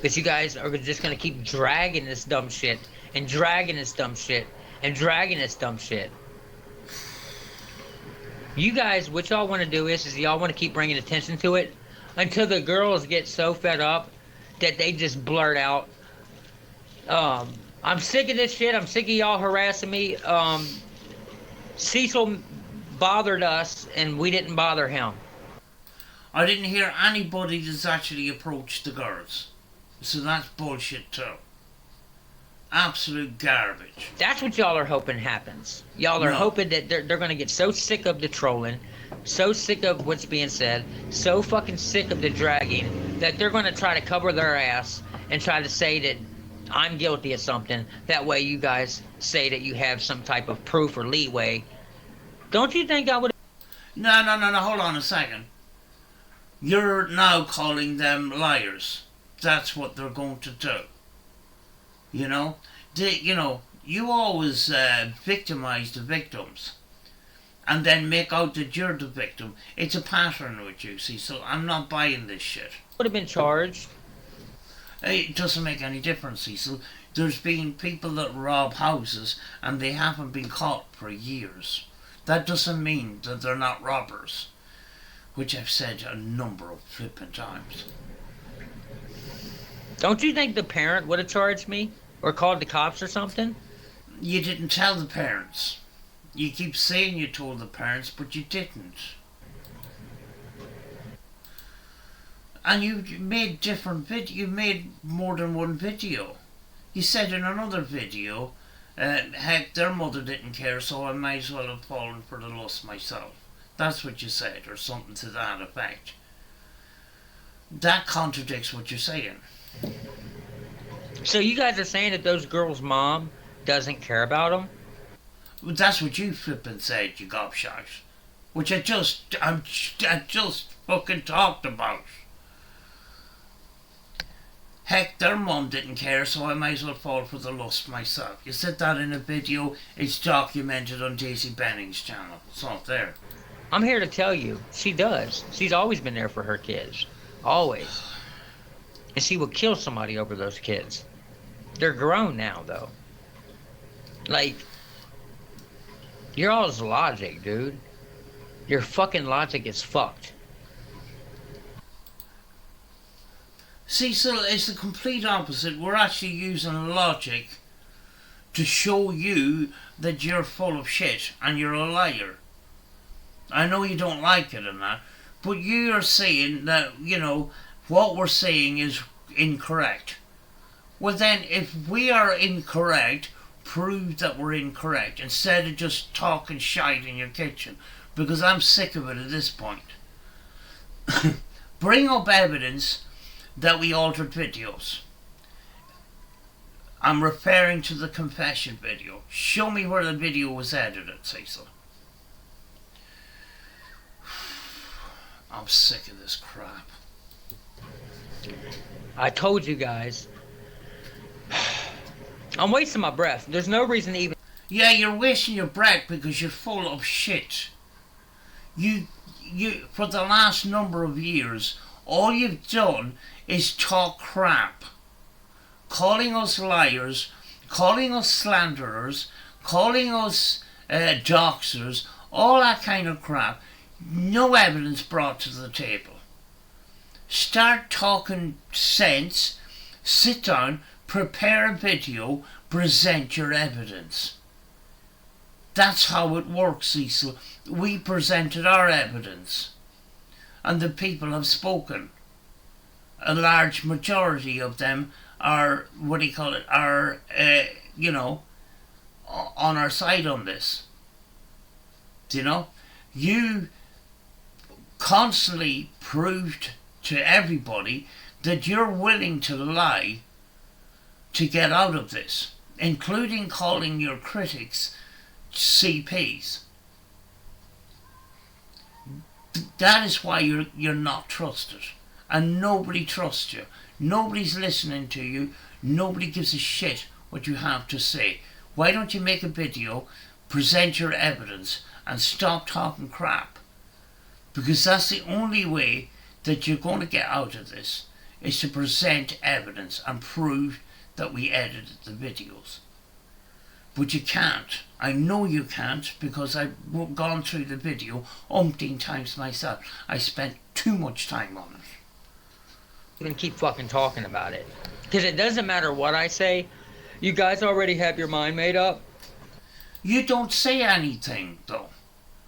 But you guys are just going to keep dragging this dumb shit and dragging this dumb shit and dragging this dumb shit. You guys, what y'all want to do is y'all want to keep bringing attention to it until the girls get so fed up that they just blurt out, I'm sick of this shit. I'm sick of y'all harassing me. Cecil bothered us and we didn't bother him. I didn't hear anybody that's actually approached the girls. So that's bullshit too. Absolute garbage. That's what y'all are hoping happens. Y'all are hoping that they're going to get so sick of the trolling, so sick of what's being said, so fucking sick of the dragging, that they're going to try to cover their ass and try to say that I'm guilty of something. That way you guys say that you have some type of proof or leeway. Don't you think I would... No, hold on a second. You're now calling them liars. That's what they're going to do. You know, you always victimize the victims and then make out that you're the victim. It's a pattern with you, see, so I'm not buying this shit. Would have been charged. It doesn't make any difference, Cecil. There's been people that rob houses and they haven't been caught for years. That doesn't mean that they're not robbers, which I've said a number of flipping times. Don't you think the parent would have charged me? Or called the cops or something? You didn't tell the parents. You keep saying you told the parents, but you didn't. And you made different you made more than one video. You said in another video, heck, their mother didn't care, so I might as well have fallen for the lust myself. That's what you said, or something to that effect. That contradicts what you're saying. So you guys are saying that those girls' mom doesn't care about them? Well, that's what you flippin' said, you gobshite. Which I just fucking talked about. Heck, their mum didn't care, so I might as well fall for the lust myself. You said that in a video. It's documented on Daisy Benning's channel. It's all there. I'm here to tell you, she does. She's always been there for her kids. Always. And she will kill somebody over those kids. They're grown now, though. Like, your all's logic, dude. Your fucking logic is fucked. Cecil, it's the complete opposite. We're actually using logic to show you that you're full of shit and you're a liar. I know you don't like it and that, but you are saying that, what we're saying is incorrect. Well then, if we are incorrect, prove that we're incorrect instead of just talking shite in your kitchen, because I'm sick of it at this point. Bring up evidence that we altered videos. I'm referring to the confession video. Show me where the video was edited, Cecil. I'm sick of this crap. I told you guys. I'm wasting my breath. There's no reason to even... Yeah, you're wasting your breath because you're full of shit. You, for the last number of years, all you've done is talk crap. Calling us liars, calling us slanderers, calling us doxers, all that kind of crap. No evidence brought to the table. Start talking sense, sit down, prepare a video, present your evidence. That's how it works, Cecil. We presented our evidence, and the people have spoken. A large majority of them are, on our side on this. You constantly proved to everybody that you're willing to lie to get out of this, including calling your critics CPs. That is why you're not trusted, and nobody trusts you. Nobody's listening to you. Nobody gives a shit what you have to say. Why don't you make a video, present your evidence, and stop talking crap? Because that's the only way that you're going to get out of this, is to present evidence and prove that we edited the videos. But you can't. I know you can't, because I've gone through the video umpteen times myself. I spent too much time on it. You can keep fucking talking about it. Because it doesn't matter what I say. You guys already have your mind made up. You don't say anything, though.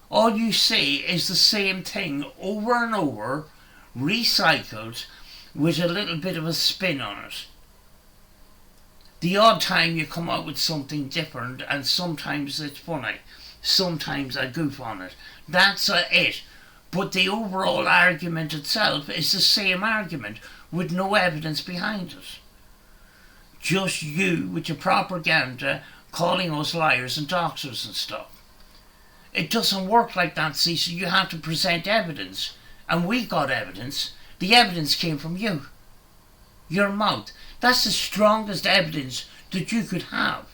All you say is the same thing over and over, recycled, with a little bit of a spin on it. The odd time you come out with something different, and sometimes it's funny. Sometimes I goof on it. That's it. But the overall argument itself is the same argument, with no evidence behind it. Just you with your propaganda calling us liars and doxers and stuff. It doesn't work like that, Cecil. You have to present evidence. And we got evidence. The evidence came from you. Your mouth. That's the strongest evidence that you could have.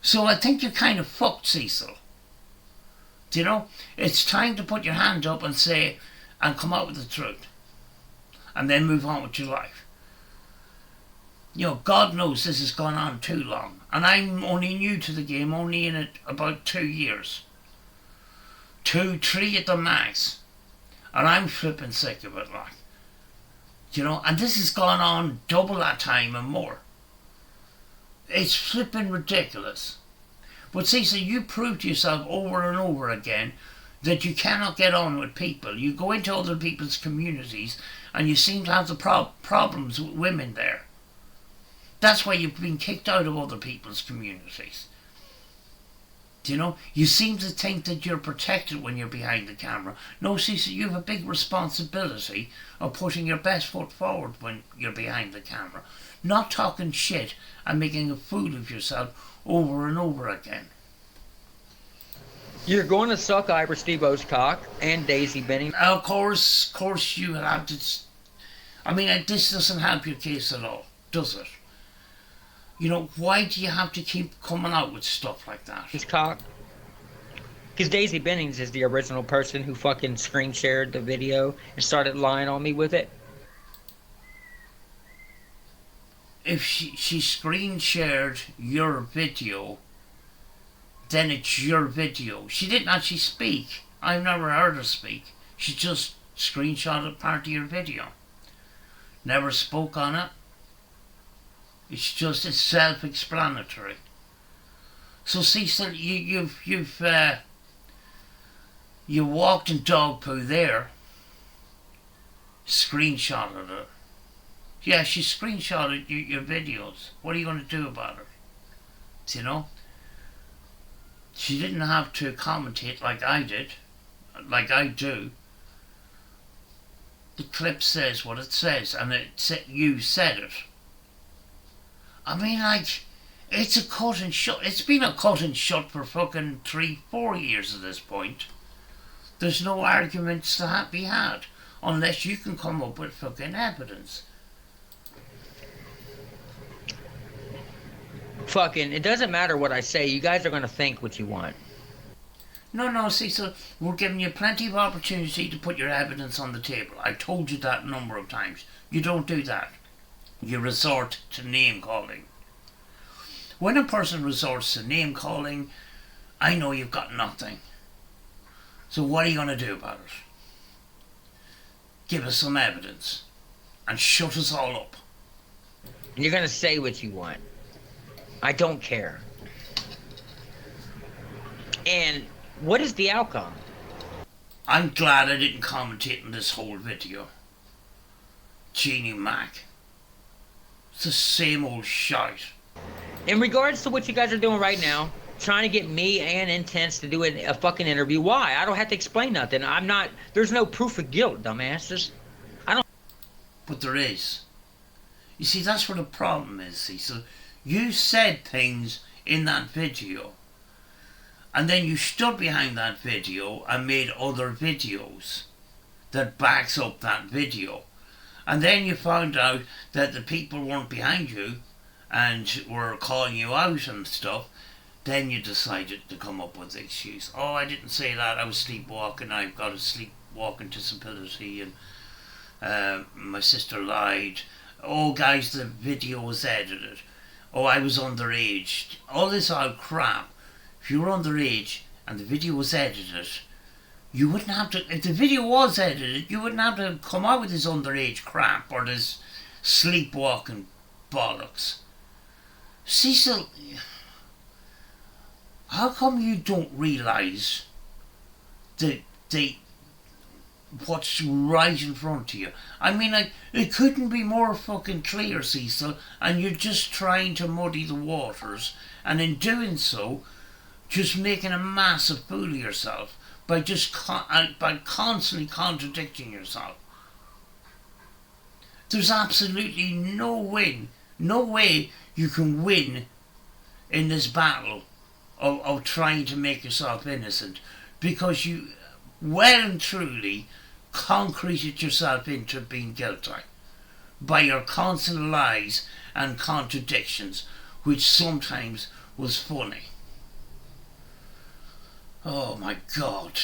So I think you're kind of fucked, Cecil. It's time to put your hand up and say, and come out with the truth. And then move on with your life. God knows this has gone on too long. And I'm only new to the game, only in it about 2 years. 2, 3 at the max. And I'm flipping sick of it, like. And this has gone on double that time and more. It's flipping ridiculous. But see, so you prove to yourself over and over again that you cannot get on with people. You go into other people's communities and you seem to have the problems with women there. That's why you've been kicked out of other people's communities. You seem to think that you're protected when you're behind the camera. No, Cecil, you have a big responsibility of putting your best foot forward when you're behind the camera. Not talking shit and making a fool of yourself over and over again. You're going to suck Ira Stevo's cock and Daisy Benning. Of course you have to. This doesn't help your case at all, does it? Why do you have to keep coming out with stuff like that? His cock. Because Daisy Bennings is the original person who fucking screen shared the video and started lying on me with it. If she screen shared your video, then it's your video. She didn't actually speak. I've never heard her speak. She just screenshotted part of your video. Never spoke on it. It's self-explanatory. So Cecil, you walked in dog poo there. Screenshotted it. Yeah, she screenshotted your videos. What are you going to do about it? She didn't have to commentate like I did, like I do. The clip says what it says, and you said it. It's a cut and shut. It's been a cut and shut for fucking 3-4 years at this point. There's no arguments to be had unless you can come up with fucking evidence. Fucking, it doesn't matter what I say. You guys are going to think what you want. No, Cecil, we're giving you plenty of opportunity to put your evidence on the table. I told you that a number of times. You don't do that. You resort to name calling. When a person resorts to name calling, I know you've got nothing. So what are you going to do about it? give us some evidence and shut us all up. You're gonna say what you want. I don't care. And what is the outcome? I'm glad I didn't commentate on this whole video. Genie Mac. It's the same old shite. In regards to what you guys are doing right now, trying to get me and Intense to do a fucking interview, why? I don't have to explain nothing. There's no proof of guilt, dumbasses. But there is. You see, that's where the problem is, Cecil. You said things in that video, and then you stood behind that video and made other videos that backs up that video. And then you found out that the people weren't behind you and were calling you out and stuff. Then you decided to come up with the excuse. Oh, I didn't say that. I was sleepwalking. I've got a sleepwalking disability, and my sister lied. Oh, guys, the video was edited. Oh, I was underage. All this old crap. If you were underage and the video was edited, you wouldn't have to. If the video was edited, you wouldn't have to come out with this underage crap or this sleepwalking bollocks. Cecil, how come you don't realise that what's right in front of you? I mean, like, it couldn't be more fucking clear, Cecil, and you're just trying to muddy the waters, and in doing so, just making a massive fool of yourself by by constantly contradicting yourself. There's absolutely no way you can win in this battle of trying to make yourself innocent, because you well and truly concreted yourself into being guilty by your constant lies and contradictions, which sometimes was funny. Oh my God.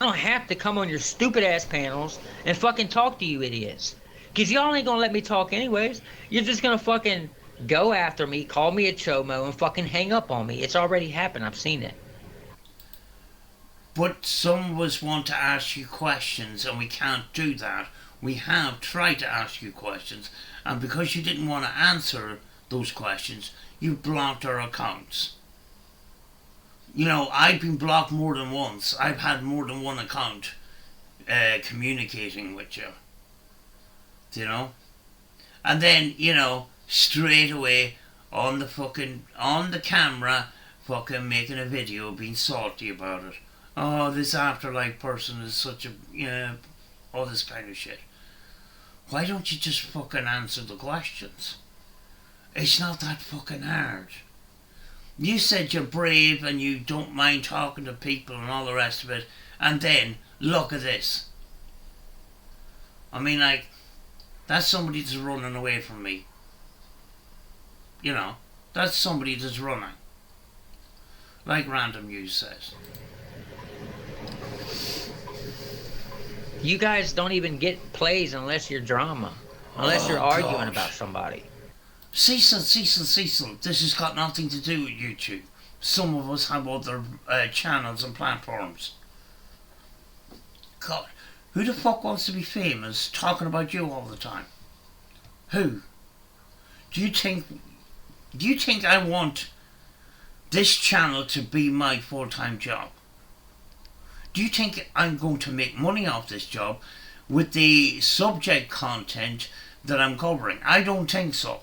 I don't have to come on your stupid ass panels and fucking talk to you idiots. Cause y'all ain't gonna let me talk anyways. You're just gonna fucking go after me, call me a chomo, and fucking hang up on me. It's already happened, I've seen it. But some of us want to ask you questions and we can't do that. We have tried to ask you questions, and because you didn't want to answer those questions, you blocked our accounts. You know, I've been blocked more than once. I've had more than one account communicating with you. You know? And then, you know, straight away on the camera, fucking making a video, being salty about it. Oh, this afterlife person is such a, you know, all this kind of shit. Why don't you just fucking answer the questions? It's not that fucking hard. You said you're brave and you don't mind talking to people and all the rest of it, and then look at this. I mean, like, that's somebody that's running away from me. You know, that's somebody that's running. Like Random News says. You guys don't even get plays unless you're drama. Unless you're arguing about somebody. Cecil, this has got nothing to do with YouTube. Some of us have other channels and platforms. God, who the fuck wants to be famous talking about you all the time? Who? Do you think I want this channel to be my full-time job? Do you think I'm going to make money off this job with the subject content that I'm covering? I don't think so.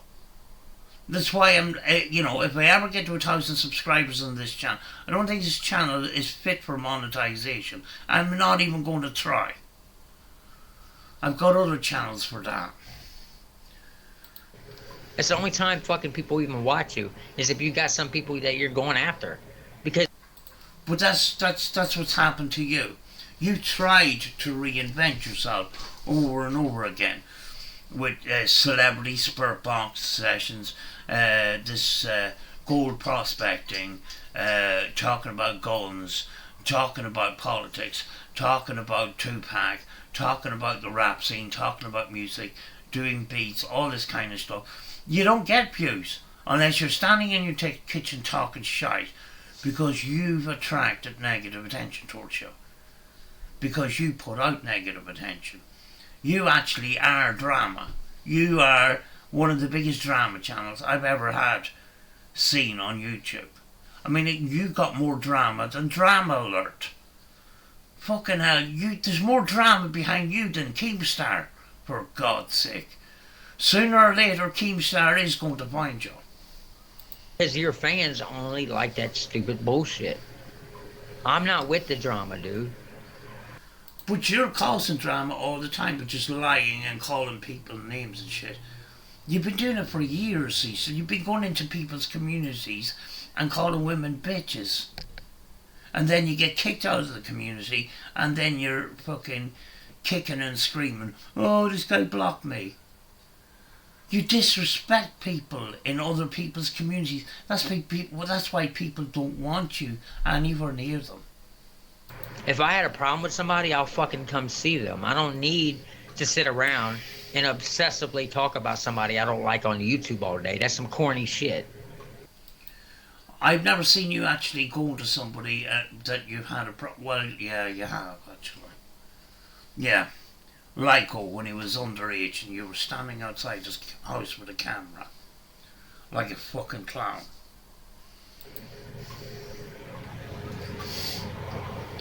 That's why I'm, you know, if I ever get to 1,000 subscribers on this channel, I don't think this channel is fit for monetization. I'm not even going to try. I've got other channels for that. It's the only time fucking people even watch you is if you got some people that you're going after. Because But that's what's happened to you. You tried to reinvent yourself over and over again with celebrity spirit box sessions, this gold prospecting, talking about guns, talking about politics, talking about Tupac, talking about the rap scene, talking about music, doing beats, all this kind of stuff. You don't get views unless you're standing in your kitchen talking shite, because you've attracted negative attention towards you. because you put out negative attention. You actually are drama. You are one of the biggest drama channels I've ever had seen on YouTube. I mean, you got more drama than Drama Alert. Fucking hell, there's more drama behind you than Keemstar, for God's sake. Sooner or later, Keemstar is going to find you. Because your fans only like that stupid bullshit. I'm not with the drama, dude. But you're causing drama all the time, but just lying and calling people names and shit. You've been doing it for years, Cecil. You've been going into people's communities and calling women bitches. And then you get kicked out of the community, and then you're fucking kicking and screaming, oh, this guy blocked me. You disrespect people in other people's communities. That's why people don't want you anywhere near them. If I had a problem with somebody, I'll fucking come see them. I don't need to sit around and obsessively talk about somebody I don't like on YouTube all day. That's some corny shit. I've never seen you actually go to somebody that you've had a problem. Well, yeah, you have, actually. Yeah. Lyco, when he was underage and you were standing outside his house with a camera. Like a fucking clown.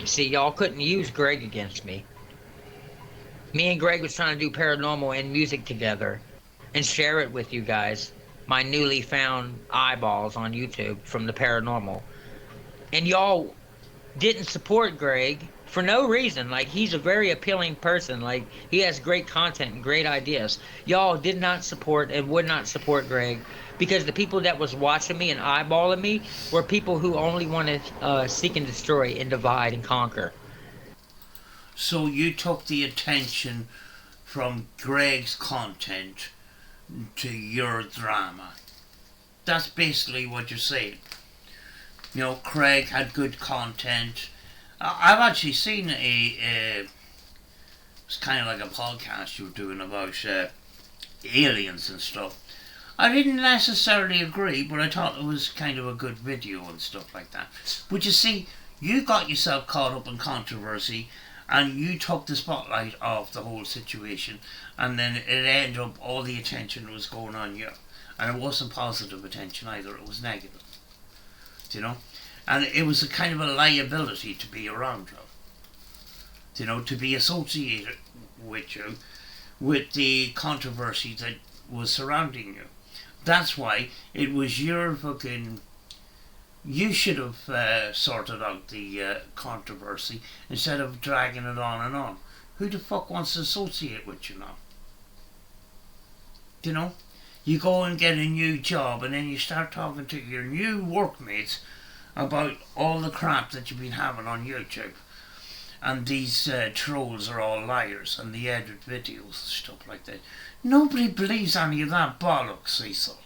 See, y'all couldn't use Greg against me. Me and Greg was trying to do paranormal and music together and share it with you guys. My newly found eyeballs on YouTube from the paranormal. And y'all didn't support Greg for no reason. Like, he's a very appealing person. Like, he has great content and great ideas. Y'all did not support and would not support Greg because the people that was watching me and eyeballing me were people who only wanted seek and destroy and divide and conquer. So you took the attention from Greg's content to your drama. That's basically what you're saying. You know, Craig had good content. I've actually seen it's kind of like a podcast you were doing about aliens and stuff. I didn't necessarily agree, but I thought it was kind of a good video and stuff like that. But you see, you got yourself caught up in controversy and you took the spotlight off the whole situation, and then it ended up all the attention was going on you. And it wasn't positive attention either, it was negative. You know? And it was a kind of a liability to be around you. You know, to be associated with you, with the controversy that was surrounding you. That's why it was your fucking... You should have sorted out the controversy instead of dragging it on and on. Who the fuck wants to associate with you now? You know? You go and get a new job and then you start talking to your new workmates about all the crap that you've been having on YouTube. And these trolls are all liars and they edit videos and stuff like that. Nobody believes any of that bollocks, Cecil.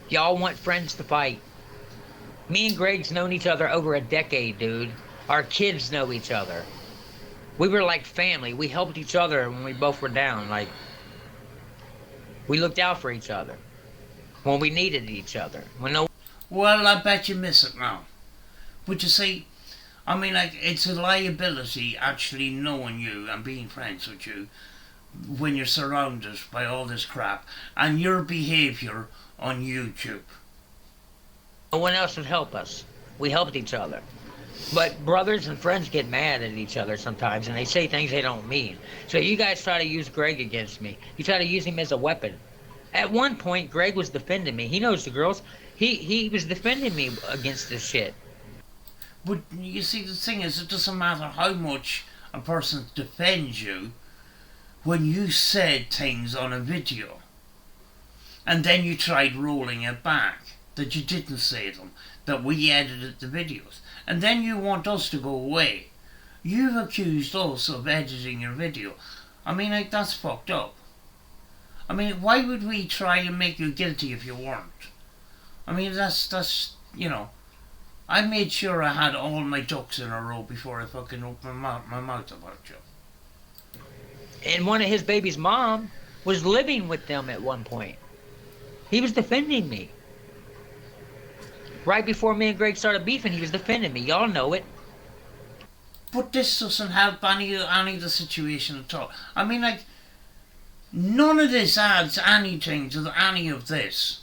Y'all want friends to fight. Me and Greg's known each other over a decade, dude. Our kids know each other. We were like family. We helped each other when we both were down. Like, we looked out for each other when we needed each other. Well, I bet you miss it now. But you see, I mean, like, it's a liability actually knowing you and being friends with you when you're surrounded by all this crap and your behaviour on YouTube. No one else would help us. We helped each other. But brothers and friends get mad at each other sometimes and they say things they don't mean. So you guys try to use Greg against me. You try to use him as a weapon. At one point, Greg was defending me. He knows the girls. He was defending me against this shit. But you see, the thing is, it doesn't matter how much a person defends you when you said things on a video and then you tried rolling it back that you didn't say them, that we edited the videos, and then you want us to go away. You've accused us of editing your video. I mean, like, that's fucked up. I mean, why would we try and make you guilty if you weren't? I mean, that's you know, I made sure I had all my ducks in a row before I fucking opened my mouth about you. And one of his baby's mom was living with them at one point. He was defending me. Right before me and Greg started beefing, he was defending me. Y'all know it. But this doesn't help any of the situation at all. I mean, like, none of this adds anything to any of this.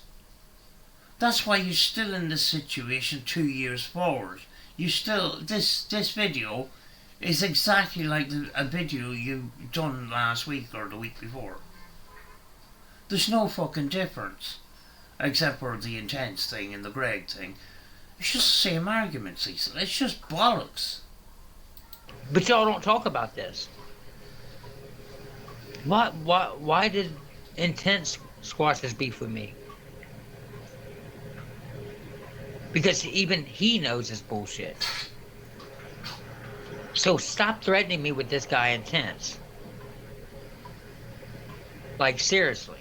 That's why you're still in this situation 2 years forward. You still, this video is exactly like a video you done last week or the week before. There's no fucking difference. Except for the intense thing and the Greg thing. It's just the same argument, Cecil. It's just bollocks. But y'all don't talk about this. Why did Intense squash his beef with me? Because even he knows it's bullshit. So stop threatening me with this guy Intense. Like, seriously.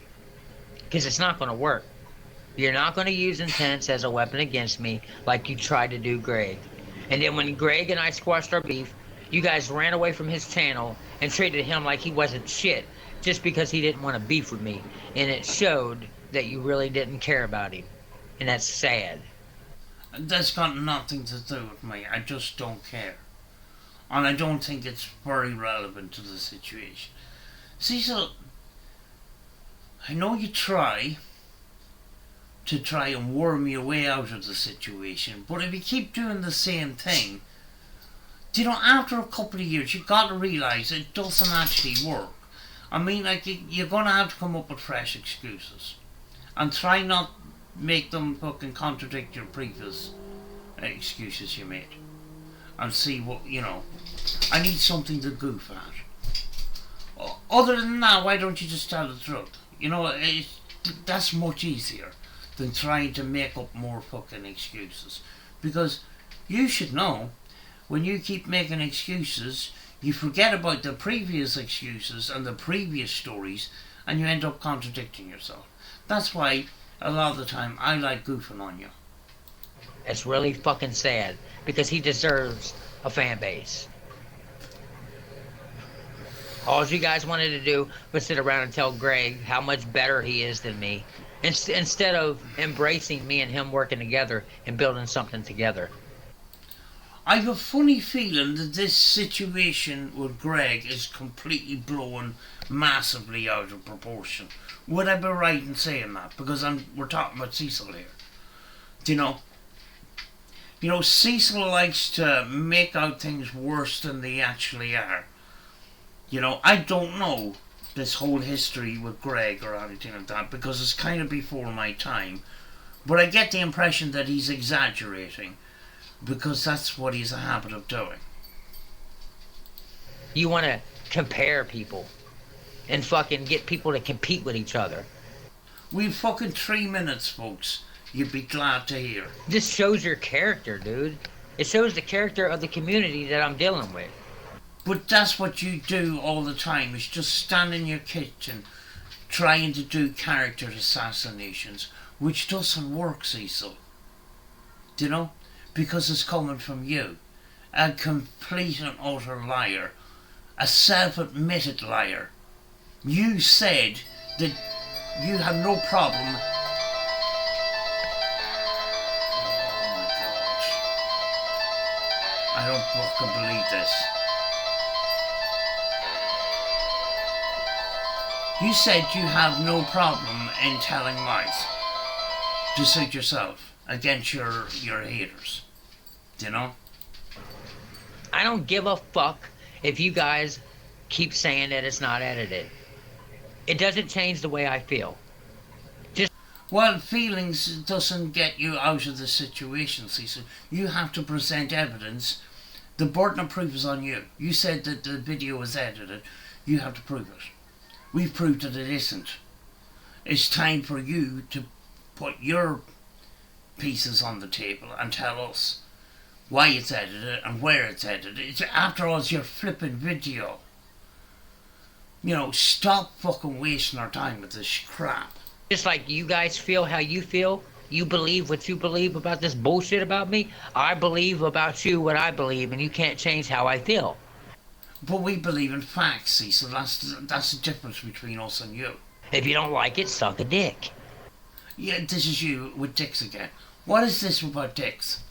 Because it's not going to work. You're not going to use Intense as a weapon against me like you tried to do Greg. And then when Greg and I squashed our beef, you guys ran away from his channel and treated him like he wasn't shit just because he didn't want to beef with me. And it showed that you really didn't care about him. And that's sad. That's got nothing to do with me. I just don't care. And I don't think it's very relevant to the situation. Cecil, I know you try and worm your way out of the situation, but if you keep doing the same thing, after a couple of years, you've got to realise it doesn't actually work. I mean, like, you're going to have to come up with fresh excuses. And try not make them fucking contradict your previous excuses you made. And see what, I need something to goof at. Other than that, why don't you just tell the truth? That's much easier than trying to make up more fucking excuses. Because you should know, when you keep making excuses, you forget about the previous excuses and the previous stories, and you end up contradicting yourself. That's why, a lot of the time, I like goofing on you. It's really fucking sad, because he deserves a fan base. All you guys wanted to do was sit around and tell Greg how much better he is than me, instead of embracing me and him working together and building something together. I have a funny feeling that this situation with Greg is completely blown massively out of proportion. Would I be right in saying that? Because we're talking about Cecil here. Cecil likes to make out things worse than they actually are. I don't know this whole history with Greg or anything like that, because it's kind of before my time. But I get the impression that he's exaggerating, because that's what he's a habit of doing. You want to compare people and fucking get people to compete with each other. We've fucking 3 minutes, folks. You'd be glad to hear. This shows your character, dude. It shows the character of the community that I'm dealing with. But that's what you do all the time, is just stand in your kitchen trying to do character assassinations, which doesn't work, Cecil. Because it's coming from you. A complete and utter liar. A self-admitted liar. You said that you had no problem... Oh my God. I don't fucking believe this. You said you have no problem in telling lies to suit yourself against your haters. I don't give a fuck if you guys keep saying that it's not edited. It doesn't change the way I feel. Well, feelings doesn't get you out of the situation, Cecil. You have to present evidence. The burden of proof is on you. You said that the video was edited. You have to prove it. We've proved that it isn't. It's time for you to put your pieces on the table and tell us why it's edited and where it's edited. After all, it's your flipping video. Stop fucking wasting our time with this crap. Just like you guys feel how you feel, you believe what you believe about this bullshit about me, I believe about you what I believe, and you can't change how I feel. But we believe in facts, Cecil. That's the difference between us and you. If you don't like it, suck a dick. Yeah, this is you with dicks again. What is this about dicks?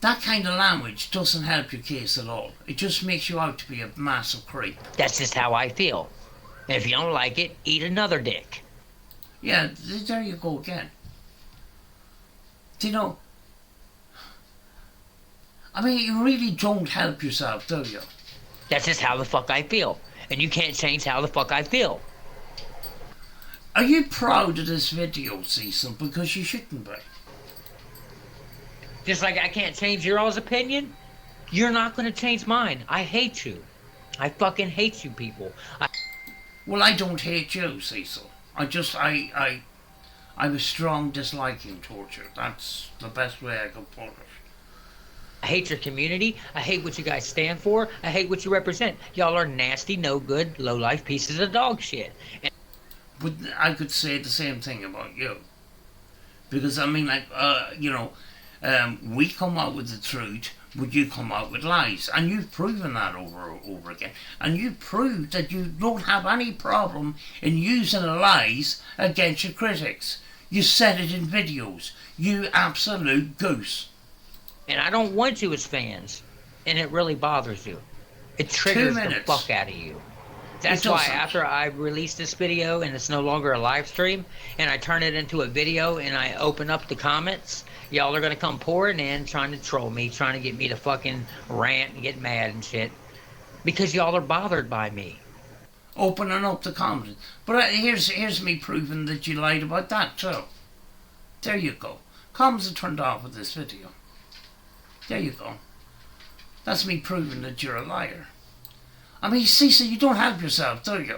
That kind of language doesn't help your case at all. It just makes you out to be a massive creep. That's just how I feel. And if you don't like it, eat another dick. Yeah, there you go again. Do you know, I mean, you really don't help yourself, do you? That's just how the fuck I feel. And you can't change how the fuck I feel. Are you proud of this video, Cecil? Because you shouldn't be. Just like I can't change your all's opinion, you're not going to change mine. I hate you. I fucking hate you people. Well, I don't hate you, Cecil. I have a strong disliking towards you. That's the best way I could put it. I hate your community. I hate what you guys stand for. I hate what you represent. Y'all are nasty, no good, low life pieces of dog shit. But I could say the same thing about you. Because, I mean, like, we come out with the truth, but you come out with lies. And you've proven that over and over again. And you've proved that you don't have any problem in using the lies against your critics. You said it in videos. You absolute goose. And I don't want you as fans. And it really bothers you. It triggers the fuck out of you. That's why after I release this video and it's no longer a live stream, and I turn it into a video and I open up the comments, y'all are going to come pouring in trying to troll me, trying to get me to fucking rant and get mad and shit. Because y'all are bothered by me. Opening up the comments. But here's me proving that you lied about that too. There you go. Comments are turned off with this video. There you go. That's me proving that you're a liar. I mean, Cecil, you don't help yourself, do you?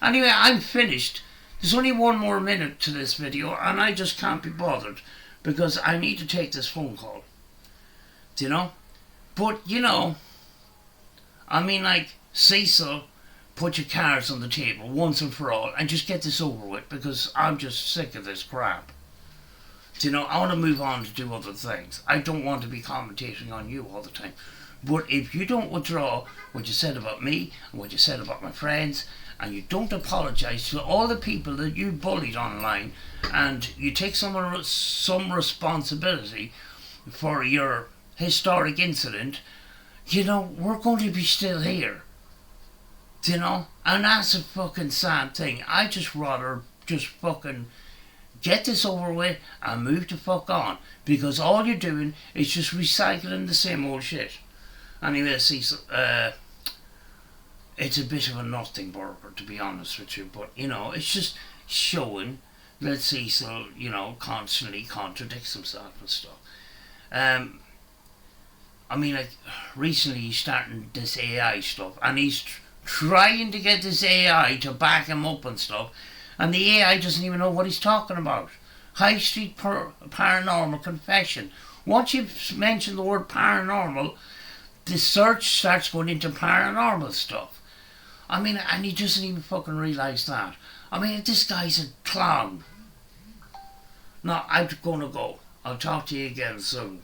Anyway, I'm finished. There's only one more minute to this video, and I just can't be bothered because I need to take this phone call. Do you know? But, you know, I mean, like, Cecil, put your cards on the table once and for all and just get this over with because I'm just sick of this crap. Do you know, I want to move on to do other things. I don't want to be commentating on you all the time. But if you don't withdraw what you said about me and what you said about my friends, and you don't apologise to all the people that you bullied online, and you take some responsibility for your historic incident, you know, we're going to be still here. Do you know? And that's a fucking sad thing. I just rather just fucking get this over with and move the fuck on, because all you're doing is just recycling the same old shit. Anyway, Cecil, it's a bit of a nothing burger, to be honest with you, but, you know, it's just showing that Cecil, you know, constantly contradicts himself and stuff. I mean, like, recently he's starting this AI stuff, and he's trying to get this AI to back him up and stuff, and the AI doesn't even know what he's talking about. High Street Paranormal Confession. Once you mention the word paranormal, the search starts going into paranormal stuff. I mean, and he doesn't even fucking realise that. I mean, this guy's a clown. Now, I'm gonna go. I'll talk to you again soon.